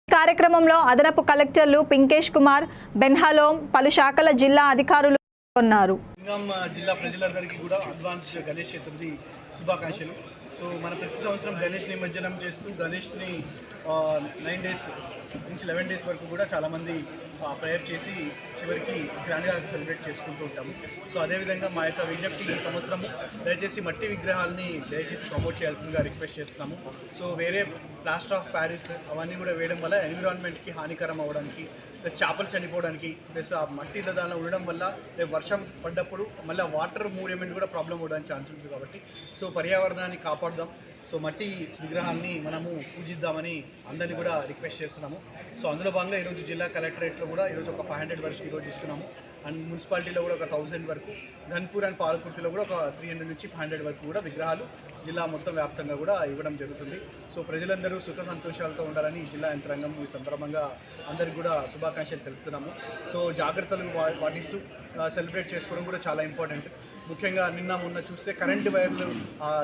ఈ కార్యక్రమంలో అదనపు కలెక్టర్లు పింకేష్ కుమార్, బెన్హలోం, పలు శాఖల జిల్లా అధికారులు ఉన్నారు. జిల్లా ప్రజలందరికీ కూడా అడ్వాన్స్ గణేష్ చతుర్థి శుభాకాంక్షలు. సో మన ప్రతి సంవత్సరం గణేష్ నిమజ్జనం చేస్తూ గణేష్ని 9 days నుంచి 11 days వరకు కూడా చాలామంది ప్రేయర్ చేసి చివరికి గ్రాండ్గా సెలబ్రేట్ చేసుకుంటూ ఉంటాము. సో అదేవిధంగా మా యొక్క విజ్ఞప్తి ఈ సంవత్సరము దయచేసి మట్టి విగ్రహాలని దయచేసి ప్రమోట్ చేయాల్సిందిగా రిక్వెస్ట్ చేస్తున్నాము. సో వేరే ప్లాస్టర్ ఆఫ్ ప్యారిస్ అవన్నీ కూడా వేయడం వల్ల ఎన్విరాన్మెంట్కి హానికరం అవ్వడానికి, ప్లస్ చేపలు చనిపోవడానికి, ప్లస్ ఆ మట్టిలో దానిలో ఉండడం వల్ల రేపు వర్షం పడ్డప్పుడు మళ్ళీ వాటర్ మూవ్మెంట్ కూడా ప్రాబ్లం అవ్వడానికి ఛాన్స్ ఉంటుంది. కాబట్టి సో పర్యావరణాన్ని కాపాడుదాం. సో మట్టి విగ్రహాన్ని మనము పూజిద్దామని అందరినీ కూడా రిక్వెస్ట్ చేస్తున్నాము. సో అందులో భాగంగా ఈరోజు జిల్లా కలెక్టరేట్లో కూడా ఈరోజు ఒక 500 వరకు ఈరోజు ఇస్తున్నాము. అండ్ మున్సిపాలిటీలో కూడా ఒక 1000 వరకు, గన్పూర్ అండ్ పాలకుర్తిలో కూడా ఒక 300 నుంచి 500 వరకు కూడా విగ్రహాలు జిల్లా మొత్తం వ్యాప్తంగా కూడా ఇవ్వడం జరుగుతుంది. సో ప్రజలందరూ సుఖ సంతోషాలతో ఉండాలని జిల్లా యంత్రాంగం ఈ సందర్భంగా అందరికీ కూడా శుభాకాంక్షలు తెలుపుతున్నాము. సో జాగ్రత్తలు పాటిస్తూ సెలబ్రేట్ చేసుకోవడం కూడా చాలా ఇంపార్టెంట్. ముఖ్యంగా నిన్న మొన్న చూస్తే కరెంటు వైర్లు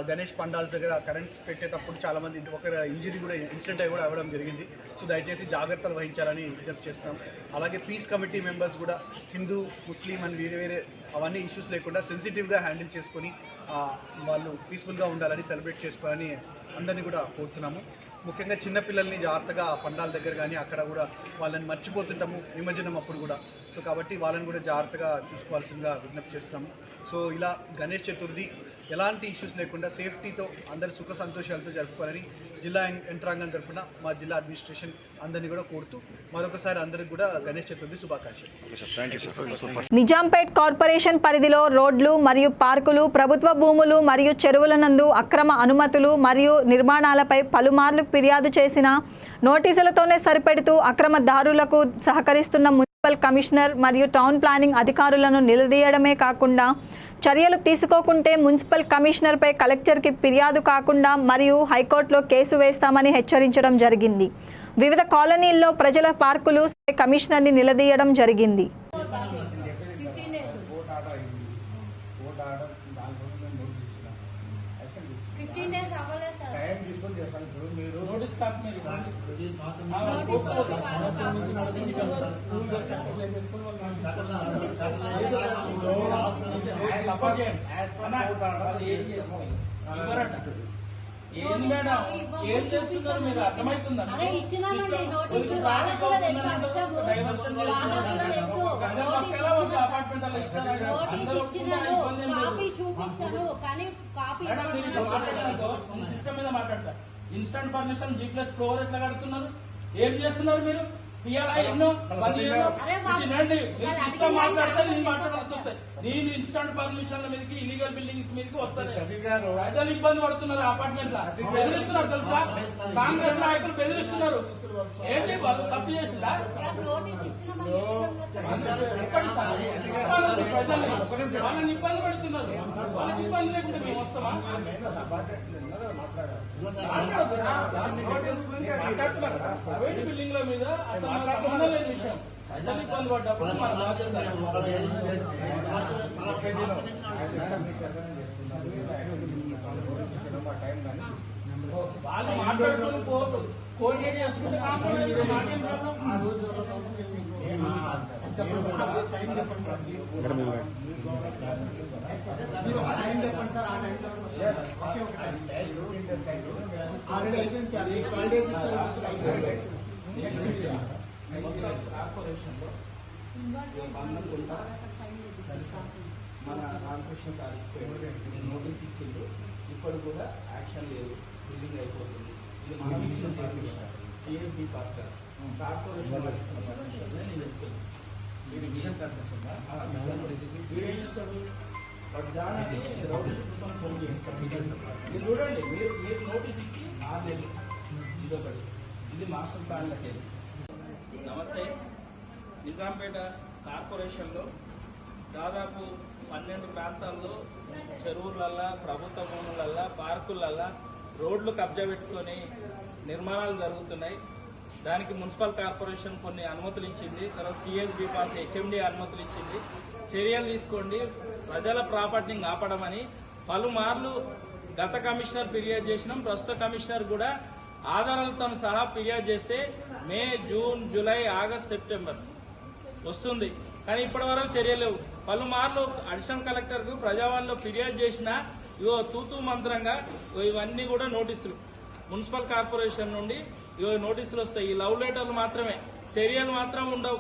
గణేష్ పండాల్స్ దగ్గర కరెంట్ పెట్టేటప్పుడు చాలామంది ఒక ఇంజరీ కూడా ఇన్సిడెంట్ అయి కూడా అవ్వడం జరిగింది. సో దయచేసి జాగ్రత్తలు వహించాలని విజ్ఞప్తి చేస్తున్నాం. అలాగే పీస్ కమిటీ మెంబర్స్ కూడా హిందూ, ముస్లిం అని వేరే అవన్నీ ఇష్యూస్ లేకుండా సెన్సిటివ్గా హ్యాండిల్ చేసుకొని వాళ్ళు పీస్ఫుల్గా ఉండాలని, సెలబ్రేట్ చేసుకోవాలని అందరినీ కూడా కోరుతున్నాము. ముఖ్యంగా చిన్నపిల్లల్ని జాగ్రత్తగా పండాల దగ్గర కానీ అక్కడ కూడా వాళ్ళని మర్చిపోతుంటాము నిమజ్జనం అప్పుడు కూడా. సో కాబట్టి వాళ్ళని కూడా జాగ్రత్తగా చూసుకోవాల్సిందిగా విజ్ఞప్తి చేస్తున్నాము. సో ఇలా గణేష్ చతుర్థి ఎలాంటి ఇష్యూస్ లేకుండా సేఫ్టీతో అందరి సుఖ సంతోషాలతో జరుపుకోవాలని జిల్లా యంత్రాంగం తరపున మా జిల్లా అడ్మినిస్ట్రేషన్ అందరినీ కూడా కోరుతూ మరొకసారి అందరికి కూడా గణేష్ చతుర్థి శుభాకాంక్షలు. నిజాంపేట్ కార్పొరేషన్ పరిధిలో రోడ్లు మరియు పార్కులు, ప్రభుత్వ భూములు మరియు చెరువుల నందు అక్రమ అనుమతులు మరియు నిర్మాణాలపై పలుమార్లు ఫిర్యాదు చేసిన నోటీసులతోనే సరిపెడుతూ అక్రమదారులకు సహకరిస్తున్న మున్సిపల్ కమిషనర్ మరియు టౌన్ ప్లానింగ్ అధికారులను నిలదీయడమే కాకుండా చర్యలు తీసుకోకుంటే మున్సిపల్ కమిషనర్పై కలెక్టర్కి ఫిర్యాదు కాకుండా మరియు హైకోర్టులో కేసు వేస్తామని హెచ్చరించడం జరిగింది. వివిధ కాలనీల్లో ప్రజల పార్కులు కమిషనర్ని నిలదీయడం జరిగింది. ఏం చేస్తున్నారు మీరు? అర్థమవుతుందా? సిస్టమ్ మీద మాట్లాడతా. ఇన్స్టంట్ పర్మిషన్ G+4 ఎట్లా కడుతున్నారు? ఏం చేస్తున్నారు మీరు? ఎన్నో సిస్టమ్ మాట్లాడితే నేను మాట్లాడాల్సి వస్తాయి. నేను ఇన్స్టంట్ పర్మిషన్ల మీదకి ఇల్లీగల్ బిల్డింగ్స్ మీదకి వస్తాయి. ప్రజలు ఇబ్బంది పడుతున్నారు. అపార్ట్మెంట్ లా బెదిరిస్తున్నారు తెలుసా? కాంగ్రెస్ నాయకులు బెదిరిస్తున్నారు. ఏంటి తప్పు చేసిందా? ప్రజల్ని వాళ్ళని ఇబ్బంది పడుతున్నారు. వాళ్ళకి ఇబ్బంది లేకుండా మేము వస్తామా? ప్రైవేట్ బిల్డింగ్ల మీద అసలు సంబంధం లేని విషయం. ప్రజలు ఇబ్బంది పడ్డప్పుడు మన బాధ్యత. వాళ్ళు మాట్లాడుకుని కోఆర్డినేట్ చేసుకుంటే కార్పొరేషన్ లో మన కార్పొరేషన్ నోటీస్ ఇచ్చింది. ఇప్పుడు కూడా యాక్షన్ లేదు. బిల్డింగ్ అయిపోతుంది. ఇది మనం ఇచ్చిన CSB పాస్ కదా కార్పొరేషన్ నేను చెప్తున్నాను. వీడేం చేస్తాడు? దానికి ఫోన్ చేస్తాడు. ఇది చూడండి, మీరు నోటీస్ ఇచ్చి 6 నెలలు. ఇదొకటి. ఇది మాస్టర్ ప్లాన్లకి. నమస్తే. నిజాంపేట కార్పొరేషన్లో దాదాపు 12 ప్రాంతాల్లో చెరువులల్లా, ప్రభుత్వ భూములల్లా, పార్కులల్లా రోడ్లు కబ్జా పెట్టుకొని నిర్మాణాలు జరుగుతున్నాయి. దానికి మున్సిపల్ కార్పొరేషన్ కొన్ని అనుమతులు ఇచ్చింది. తర్వాత TSB పాస్ HMD అనుమతులు ఇచ్చింది. చర్యలు తీసుకోండి, ప్రజల ప్రాపర్టీని ఆపడమని పలుమార్లు గత కమిషనర్ ఫిర్యాదు చేసినాం. ప్రస్తుత కమిషనర్ కూడా ఆధారాలతో సహా ఫిర్యాదు చేస్తే మే, జూన్, జూలై, ఆగస్ట్, సెప్టెంబర్ వస్తుంది. కానీ ఇప్పటి వరకు చర్యలు లేవు. పలుమార్లు అడిషనల్ కలెక్టర్ కు ప్రజావాణిలో ఫిర్యాదు చేసినా ఇగో తూతూ మంత్రంగా ఇవన్నీ కూడా నోటీసులు మున్సిపల్ కార్పొరేషన్ నుండి ఇగో నోటీసులు వస్తాయి. ఈ లవ్ లెటర్లు మాత్రమే, చర్యలు మాత్రం ఉండవు.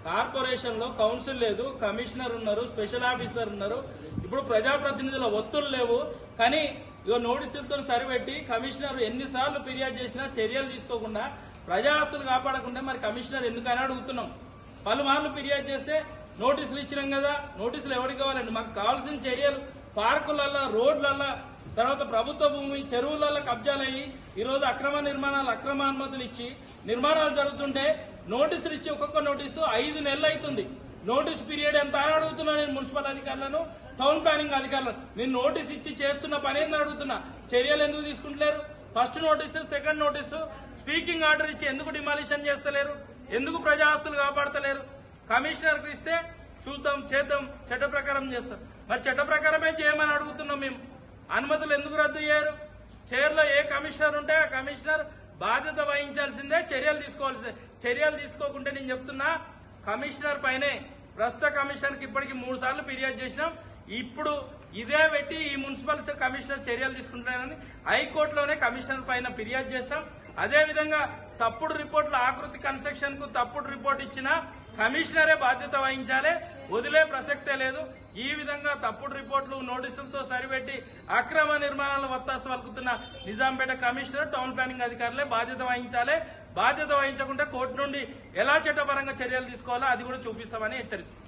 కార్పొరేషన్ లో కౌన్సిల్ లేదు, కమిషనర్ ఉన్నారు, స్పెషల్ ఆఫీసర్ ఉన్నారు. ఇప్పుడు ప్రజాప్రతినిధుల ఒత్తులు లేవు. కానీ ఇగో నోటీసులతో సరిపెట్టి కమిషనర్ ఎన్నిసార్లు ఫిర్యాదు చేసినా చర్యలు తీసుకోకుండా ప్రజా ఆస్తులు కాపాడకుండా మరి కమిషనర్ ఎందుకని అడుగుతున్నాం. పలుమార్లు ఫిర్యాదు చేస్తే నోటీసులు ఇచ్చినాం కదా. నోటీసులు ఎవరికి కావాలండి? మాకు కావాల్సిన చర్యలు పార్కులల్లో, రోడ్లల్లో, తర్వాత ప్రభుత్వ భూమి, చెరువులలో కబ్జాలయ్యి ఈరోజు అక్రమ నిర్మాణాలు, అక్రమ అనుమతులు ఇచ్చి నిర్మాణాలు జరుగుతుంటే నోటీసులు ఇచ్చి ఒక్కొక్క నోటీసు 5 నెలలు అవుతుంది. నోటీస్ పీరియడ్ ఎంత అని అడుగుతున్నా నేను మున్సిపల్ అధికారులను, టౌన్ ప్లానింగ్ అధికారులను. మీరు నోటీస్ ఇచ్చి చేస్తున్న పని ఏందని అడుగుతున్నా. చర్యలు ఎందుకు తీసుకుంటలేరు? First notice, second notice, speaking order ఇచ్చి ఎందుకు డిమాలిషన్ చేస్తలేరు? ఎందుకు ప్రజా ఆస్తులు కాపాడతలేరు? కమిషనర్కు ఇస్తే చూద్దాం, చేద్దాం, చట్ట ప్రకారం చేస్తాం. మరి చట్ట ప్రకారమే చేయమని అడుగుతున్నాం మేము. అనుమతులు ఎందుకు రద్దు చేయరు? చైర్లో ఏ కమిషనర్ ఉంటే ఆ కమిషనర్ బాధ్యత వహించాల్సిందే, చర్యలు తీసుకోవాల్సిందే. చర్యలు తీసుకోకుంటే నేను చెప్తున్నా కమిషనర్ పైనే. ప్రస్తుత కమిషనర్కి ఇప్పటికి 3 సార్లు ఫిర్యాదు చేసినాం. ఇప్పుడు ఇదే పెట్టి ఈ మున్సిపల్ కమిషనర్ చర్యలు తీసుకుంటున్నారని హైకోర్టులోనే కమిషనర్ పైన ఫిర్యాదు చేస్తాం. అదేవిధంగా తప్పుడు రిపోర్టుల ఆకృతి కన్స్ట్రక్షన్ కు తప్పుడు రిపోర్ట్ ఇచ్చిన కమిషనరే బాధ్యత వహించాలి, వదిలే ప్రసక్తే లేదు. ఈ విధంగా తప్పుడు రిపోర్టులు నోటీసులతో సరిపెట్టి అక్రమ నిర్మాణాల వత్తాసు పలుకుతున్న నిజాంపేట కమిషనర్, టౌన్ ప్లానింగ్ అధికారులే బాధ్యత వహించాలి. బాధ్యత వహించకుండా కోర్టు నుండి ఎలా చట్టపరంగా చర్యలు తీసుకోవాలో అది కూడా చూపిస్తామని హెచ్చరిస్తుంది.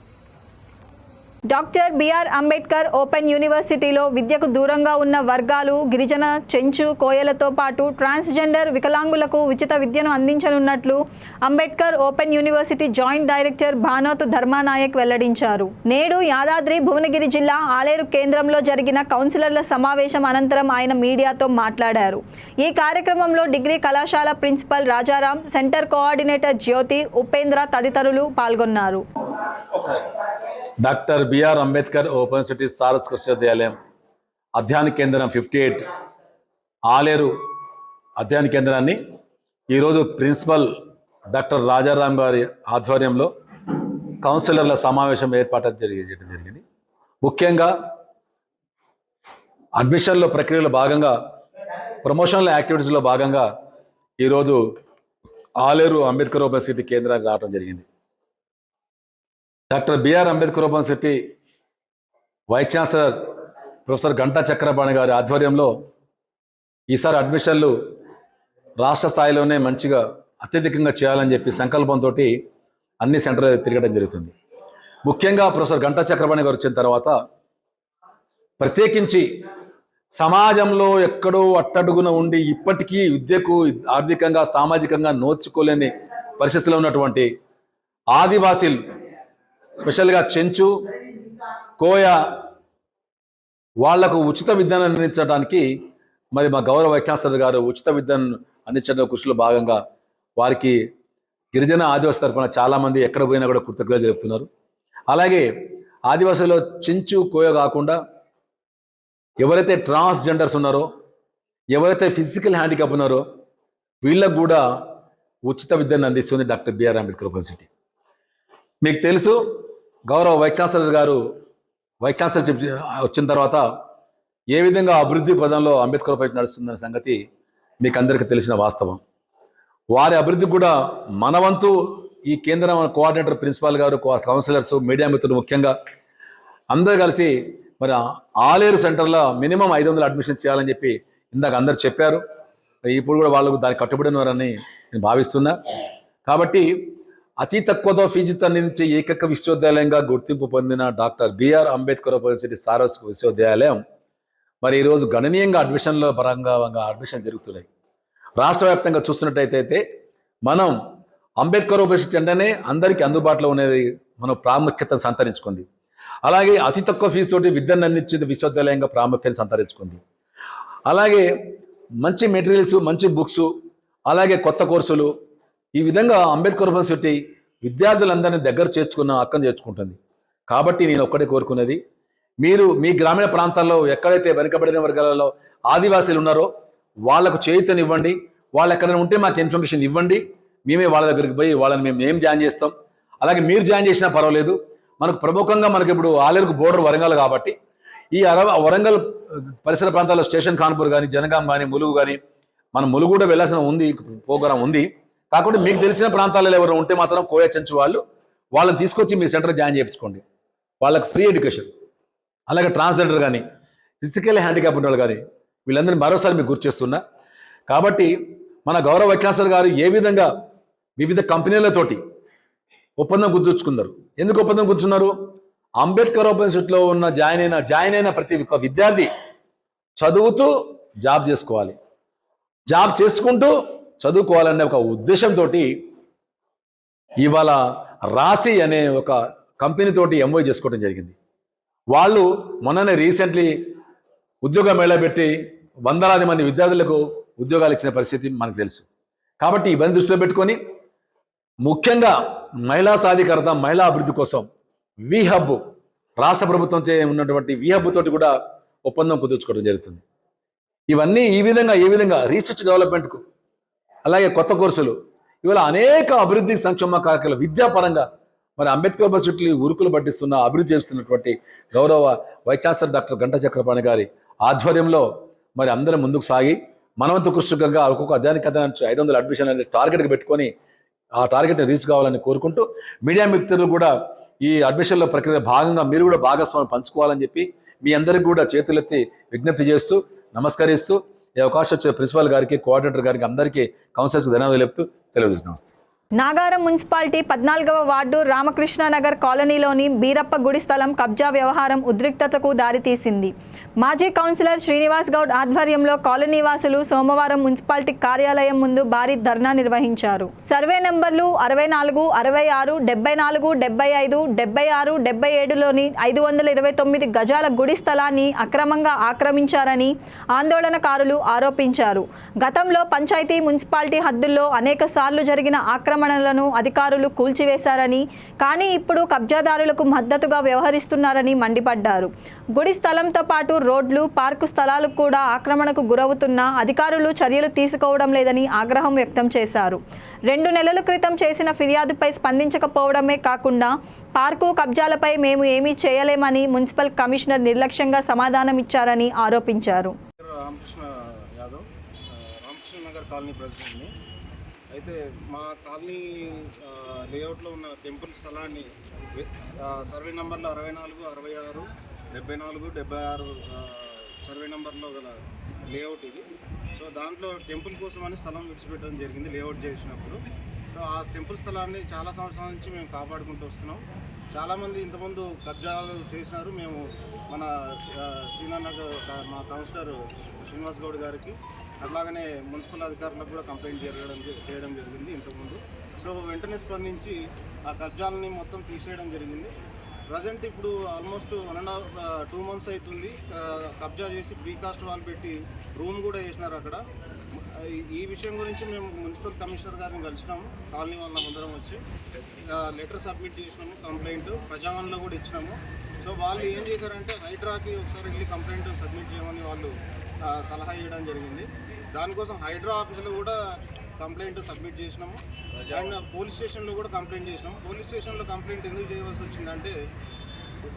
డాక్టర్ బిఆర్ అంబేద్కర్ ఓపెన్ యూనివర్సిటీలో విద్యకు దూరంగా ఉన్న వర్గాలు, గిరిజన, చెంచు, కోయలతో పాటు ట్రాన్స్జెండర్ వికలాంగులకు ఉచిత విద్యను అందించనున్నట్లు Ambedkar open university joint director Bhanoth Dharma Nayak వెల్లడించారు. నేడు యాదాద్రి భువనగిరి జిల్లా ఆలేరు కేంద్రంలో జరిగిన కౌన్సిలర్ల సమావేశం అనంతరం ఆయన మీడియాతో మాట్లాడారు. ఈ కార్యక్రమంలో డిగ్రీ కళాశాల principal Rajaram, centre coordinator Jyothi, Upendra తదితరులు పాల్గొన్నారు. డాక్టర్ బిఆర్ అంబేద్కర్ ఓపెన్ సిటీ సారస్ విశ్వవిద్యాలయం అధ్యయన కేంద్రం 58 ఆలేరు అధ్యయన కేంద్రాన్ని ఈరోజు ప్రిన్సిపల్ డాక్టర్ రాజారాం గారి ఆధ్వర్యంలో కౌన్సిలర్ల సమావేశం ఏర్పాటు చేయడం జరిగింది. ముఖ్యంగా అడ్మిషన్ల ప్రక్రియలో భాగంగా, ప్రమోషనల్ యాక్టివిటీస్లో భాగంగా ఈరోజు ఆలేరు అంబేద్కర్ ఓపెన్ సిటీ కేంద్రానికి రావడం జరిగింది. Doctor BR Ambedkar open city vice chancellor professor Ganta Chakrapani గారి ఆధ్వర్యంలో ఈసారి అడ్మిషన్లు రాష్ట్ర స్థాయిలోనే మంచిగా అత్యధికంగా చేయాలని చెప్పి సంకల్పంతో అన్ని సెంటర్లు తిరగడం జరుగుతుంది. ముఖ్యంగా ప్రొఫెసర్ గంటా చక్రపాణి గారు వచ్చిన తర్వాత ప్రత్యేకించి సమాజంలో ఎక్కడో అట్టడుగున ఉండి ఇప్పటికీ విద్యకు ఆర్థికంగా, సామాజికంగా నోచుకోలేని పరిస్థితిలో ఉన్నటువంటి ఆదివాసీలు, స్పెషల్గా చెంచు, కోయ వాళ్లకు ఉచిత విద్యను అందించడానికి మరి మా గౌరవ వైస్ ఛాన్సలర్ గారు ఉచిత విద్యను అందించడం కృషిలో భాగంగా వారికి గిరిజన ఆదివాసీ తరఫున చాలామంది ఎక్కడ పోయినా కూడా కృతజ్ఞతలు చెప్తున్నారు. అలాగే ఆదివాసీలో చెంచు, కోయ కాకుండా ఎవరైతే ట్రాన్స్జెండర్స్ ఉన్నారో, ఎవరైతే ఫిజికల్ హ్యాండిక్యాప్ ఉన్నారో వీళ్ళకు కూడా ఉచిత విద్యను అందిస్తుంది డాక్టర్ బిఆర్ అంబేద్కర్ యూనివర్సిటీ. మీకు తెలుసు, గౌరవ వైస్ ఛాన్సలర్ గారు వైస్ ఛాన్సలర్ వచ్చిన తర్వాత ఏ విధంగా అభివృద్ధి పదంలో అంబేద్కర్ యూనివర్సిటీ నడుస్తుందనే సంగతి మీకు అందరికీ తెలిసిన వాస్తవం. వారి అభివృద్ధికి కూడా మనవంతు ఈ కేంద్రం కోఆర్డినేటర్, ప్రిన్సిపాల్ గారు, కౌన్సిలర్స్, మీడియా మిత్రులు ముఖ్యంగా అందరూ కలిసి మరి ఆలేరు సెంటర్లో మినిమం 500 అడ్మిషన్ చేయాలని చెప్పి ఇందాక అందరు చెప్పారు. ఇప్పుడు కూడా వాళ్ళకు దానికి కట్టుబడినారని నేను భావిస్తున్నా. కాబట్టి అతి తక్కువతో ఫీజుతో అందించే ఏకైక విశ్వవిద్యాలయంగా గుర్తింపు పొందిన doctor BR Ambedkar university saris విశ్వవిద్యాలయం మరి ఈరోజు గణనీయంగా అడ్మిషన్ల పరంగా అడ్మిషన్ జరుగుతున్నాయి. రాష్ట్ర వ్యాప్తంగా చూస్తున్నట్టయితే మనం అంబేద్కర్ యూనివర్సిటీ అంటేనే అందరికీ అందుబాటులో ఉన్నది, మనం ప్రాముఖ్యతను సంతరించుకుంది. అలాగే అతి తక్కువ ఫీజుతోటి విద్యను అందించే విశ్వవిద్యాలయంగా ప్రాముఖ్యతను సంతరించుకుంది. అలాగే మంచి మెటీరియల్స్, మంచి బుక్స్, అలాగే కొత్త కోర్సులు, ఈ విధంగా అంబేద్కర్ యూనివర్సిటీ విద్యార్థులందరినీ దగ్గర అక్కను చేర్చుకుంటుంది. కాబట్టి నేను ఒక్కటే కోరుకునేది, మీరు మీ గ్రామీణ ప్రాంతాల్లో ఎక్కడైతే వెనుకబడిన వర్గాలలో ఆదివాసీలు ఉన్నారో వాళ్లకు చేయూతనివ్వండి. వాళ్ళు ఎక్కడైనా ఉంటే మాకు ఇన్ఫర్మేషన్ ఇవ్వండి, మేమే వాళ్ళ దగ్గరికి పోయి వాళ్ళని మేము జాయిన్ చేస్తాం. అలాగే మీరు జాయిన్ చేసినా పర్వాలేదు. మనకు ప్రముఖంగా మనకి ఇప్పుడు ఆలేరుకు బోర్డర్ వరంగల్ కాబట్టి ఈ వరంగల్ పరిసర ప్రాంతాల్లో స్టేషన్ కాన్పూర్ కానీ, జనగాం కానీ, ములుగు కానీ, మనం ములుగు కూడా వెళ్ళాల్సిన ప్రోగ్రాం ఉంది. కాకుండా మీకు తెలిసిన ప్రాంతాలలో ఎవరు ఉంటే మాత్రం కోయ, చెంచు వాళ్ళని తీసుకొచ్చి మీ సెంటర్ జాయిన్ చేయించుకోండి. వాళ్ళకి ఫ్రీ ఎడ్యుకేషన్. అలాగే ట్రాన్స్జెండర్ కానీ, ఫిజికల్ హ్యాండిక్యాప్ ఉన్న వాళ్ళు కానీ, వీళ్ళందరినీ మరోసారి మీకు గుర్తు చేస్తున్నా. కాబట్టి మన గౌరవ వైస్ ఛాన్సలర్ గారు ఏ విధంగా వివిధ కంపెనీలతోటి ఒప్పందం కుదుర్చుకున్నారు. ఎందుకు ఒప్పందం కూర్చున్నారు? అంబేద్కర్ యూనివర్సిటీలో ఉన్న జాయిన్ అయిన ప్రతి ఒక్క విద్యార్థి చదువుతూ జాబ్ చేసుకోవాలి, జాబ్ చేసుకుంటూ చదువుకోవాలనే ఒక ఉద్దేశంతో ఇవాళ రాసి అనే ఒక కంపెనీతోటి ఎంఓయూ చేసుకోవడం జరిగింది. వాళ్ళు మొన్ననే రీసెంట్లీ ఉద్యోగ మేళా పెట్టి వందలాది మంది విద్యార్థులకు ఉద్యోగాలు ఇచ్చిన పరిస్థితి మనకు తెలుసు. కాబట్టి ఇవన్నీ దృష్టిలో పెట్టుకొని ముఖ్యంగా మహిళా సాధికారత, మహిళా అభివృద్ధి కోసం విహబ్, రాష్ట్ర ప్రభుత్వం ఉన్నటువంటి విహబ్ తోటి కూడా ఒప్పందం కుదుర్చుకోవడం జరుగుతుంది. ఇవన్నీ ఏ విధంగా రీసెర్చ్ డెవలప్మెంట్కు, అలాగే కొత్త కోర్సులు, ఇవాళ అనేక అభివృద్ధి సంక్షేమ కార్యక్రమాలు విద్యాపరంగా మరి అంబేద్కర్ యూనివర్సిటీ ఉరుకులు పట్టిస్తున్న, అభివృద్ధి చేస్తున్నటువంటి గౌరవ vice chancellor doctor Ganta Chakrapani గారి ఆధ్వర్యంలో మరి అందరం ముందుకు సాగి మనవంతు కృషిగా ఒక్కొక్క అధ్యాయానికి 500 అడ్మిషన్ అనే టార్గెట్కి పెట్టుకొని ఆ టార్గెట్ని రీచ్ కావాలని కోరుకుంటూ మీడియా మిత్రులు కూడా ఈ అడ్మిషన్ల ప్రక్రియ భాగంగా మీరు కూడా భాగస్వామ్యం పంచుకోవాలని చెప్పి మీ అందరికీ కూడా చేతులెత్తి విజ్ఞప్తి చేస్తూ నమస్కరిస్తూ ఈ అవకాశం వచ్చే ప్రిన్సిపాల్ గారికి, కోఆర్డినేటర్ గారికి, అందరికీ కౌన్సిలర్స్ ధన్యవాదాలు చెప్తూ తెలియజేస్తున్నాం. నమస్తే. నాగారం మున్సిపాలిటీ 14వ వార్డు రామకృష్ణనగర్ కాలనీలోని బీరప్ప గుడి స్థలం కబ్జా వ్యవహారం ఉద్రిక్తతకు దారితీసింది. మాజీ కౌన్సిలర్ శ్రీనివాస్ గౌడ్ ఆధ్వర్యంలో కాలనీ వాసులు సోమవారం మున్సిపాలిటీ కార్యాలయం ముందు భారీ ధర్నా నిర్వహించారు. సర్వే నంబర్లు 64, 66, 74, 75, 76, 77లోని 529 గజాల గుడి స్థలాన్ని అక్రమంగా ఆక్రమించారని ఆందోళనకారులు ఆరోపించారు. గతంలో పంచాయతీ మున్సిపాలిటీ హద్దుల్లో అనేక సార్లు జరిగిన ఆక్రమణలను అధికారులు కూల్చివేశారని, కానీ ఇప్పుడు కబ్జాదారులకు మద్దతుగా వ్యవహరిస్తున్నారని మండిపడ్డారు. గుడి స్థలంతో పాటు రోడ్లు, పార్కు స్థలాలు కూడా ఆక్రమణకు గురవుతున్నా అధికారులు చర్యలు తీసుకోవడం లేదని ఆగ్రహం వ్యక్తం చేశారు. 2 నెలల క్రితం చేసిన ఫిర్యాదుపై స్పందించకపోవడమే కాకుండా పార్కు కబ్జాలపై మేము ఏమీ చేయలేమని మున్సిపల్ కమిషనర్ నిర్లక్ష్యంగా సమాధానమిచ్చారని ఆరోపించారు. రామకృష్ణనగర్ కాలనీ ప్రెసిడెంట్ని. అయితే మా కాలనీ లేఅవుట్లో ఉన్న టెంపుల్ స్థలాన్ని సర్వే నంబర్లు 64, 66, 74, 76 సర్వే నెంబర్లో గల లేఅవుట్ ఇది. సో దాంట్లో టెంపుల్ కోసం అని స్థలం విడిచిపెట్టడం జరిగింది లేఅవుట్ చేసినప్పుడు. సో ఆ టెంపుల్ స్థలాన్ని చాలా సంవత్సరాల నుంచి మేము కాపాడుకుంటూ వస్తున్నాం. చాలామంది ఇంతకుముందు కబ్జాలు చేసినారు. మేము మన శ్రీనగర్ మా కౌన్సిలర్ శ్రీనివాస్ గౌడ్ గారికి, అట్లాగనే మున్సిపల్ అధికారులకు కూడా కంప్లైంట్ చేయడం జరిగింది ఇంతకుముందు. సో వెంటనే స్పందించి ఆ కబ్జాలని మొత్తం తీసేయడం జరిగింది. ప్రజెంట్ ఇప్పుడు ఆల్మోస్ట్ 1.5-2 months అవుతుంది. కబ్జా చేసి ప్రీకాస్ట్ వాల్ పెట్టి రూమ్ కూడా వేసినారు అక్కడ. ఈ విషయం గురించి మేము మున్సిపల్ కమిషనర్ గారిని కలిసినాము. కాలనీ వాళ్ళందరం వచ్చి లెటర్ సబ్మిట్ చేసినాము, కంప్లైంట్ ప్రజావన్లో కూడా ఇచ్చినాము. సో వాళ్ళు ఏం చేశారంటే హైడ్రాకి ఒకసారి వెళ్ళి కంప్లైంట్ సబ్మిట్ చేయమని వాళ్ళు సలహా ఇవ్వడం జరిగింది. దానికోసం హైడ్రా ఆఫీసులో కూడా కంప్లైంట్ సబ్మిట్ చేసినాము. అండ్ పోలీస్ స్టేషన్లో కూడా కంప్లైంట్ చేసినాము. పోలీస్ స్టేషన్లో కంప్లైంట్ ఎందుకు చేయవలసి వచ్చిందంటే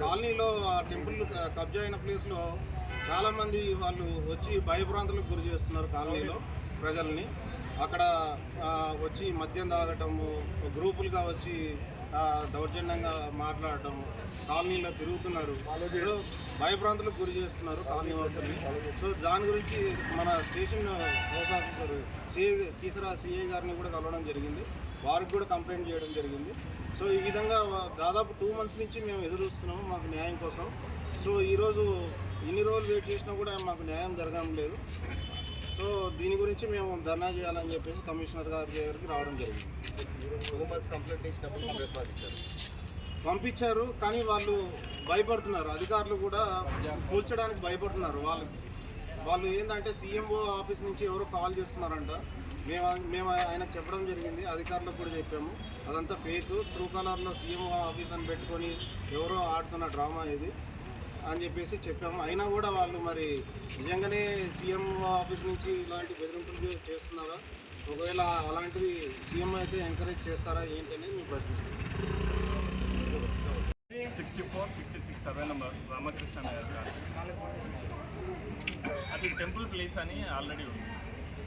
కాలనీలో ఆ టెంపుల్ కబ్జా అయిన ప్లేస్లో చాలామంది వాళ్ళు వచ్చి భయభ్రాంతులకు గురి చేస్తున్నారు కాలనీలో ప్రజల్ని. అక్కడ వచ్చి మద్యం తాగటము, గ్రూపులుగా వచ్చి దౌర్జన్యంగా మాట్లాడటము, కాలనీలో తిరుగుతున్నారు, భయభ్రాంతులకు గురి చేస్తున్నారు కాలనీ వాసుల్ని. సో దాని గురించి మన స్టేషన్ హౌస్ ఆఫీసర్ సిఐ గారిని కూడా కలవడం జరిగింది. వారికి కూడా కంప్లైంట్ చేయడం జరిగింది. సో ఈ విధంగా దాదాపు 2 months నుంచి మేము ఎదురుస్తున్నాము మాకు న్యాయం కోసం. సో ఈరోజు ఇన్ని రోజులు వెయిట్ చేసినా కూడా మాకు న్యాయం జరగడం లేదు. సో దీని గురించి మేము ధర్నా చేయాలని చెప్పేసి కమిషనర్ గారి దగ్గరికి రావడం జరిగింది. 2 months కంప్లైంట్ ఇచ్చినప్పుడు పంపించారు, కానీ వాళ్ళు భయపడుతున్నారు. అధికారులు కూడా కూల్చడానికి భయపడుతున్నారు. వాళ్ళు ఏంటంటే సీఎంఓ ఆఫీస్ నుంచి ఎవరో కాల్ చేస్తున్నారంట. మేము ఆయనకు చెప్పడం జరిగింది, అధికారులకు కూడా చెప్పాము. అదంతా ఫేక్, ట్రూ కలర్లో సీఎంఓ ఆఫీస్ అని పెట్టుకొని ఎవరో ఆడుతున్న డ్రామా ఇది అని చెప్పేసి చెప్పాము. అయినా కూడా వాళ్ళు మరి నిజంగానే సీఎంఓ ఆఫీస్ నుంచి ఇలాంటి బెదిరింపులు చేస్తున్నారా, ఒకవేళ అలాంటివి సీఎం అయితే ఎంకరేజ్ చేస్తారా ఏంటి అనేది మేము ప్రశ్నిస్తాం. 64, 66 సర్వే నెంబర్ రామకృష్ణ నగర్ గారు. అది టెంపుల్ ప్లేస్ అని ఆల్రెడీ ఉంది.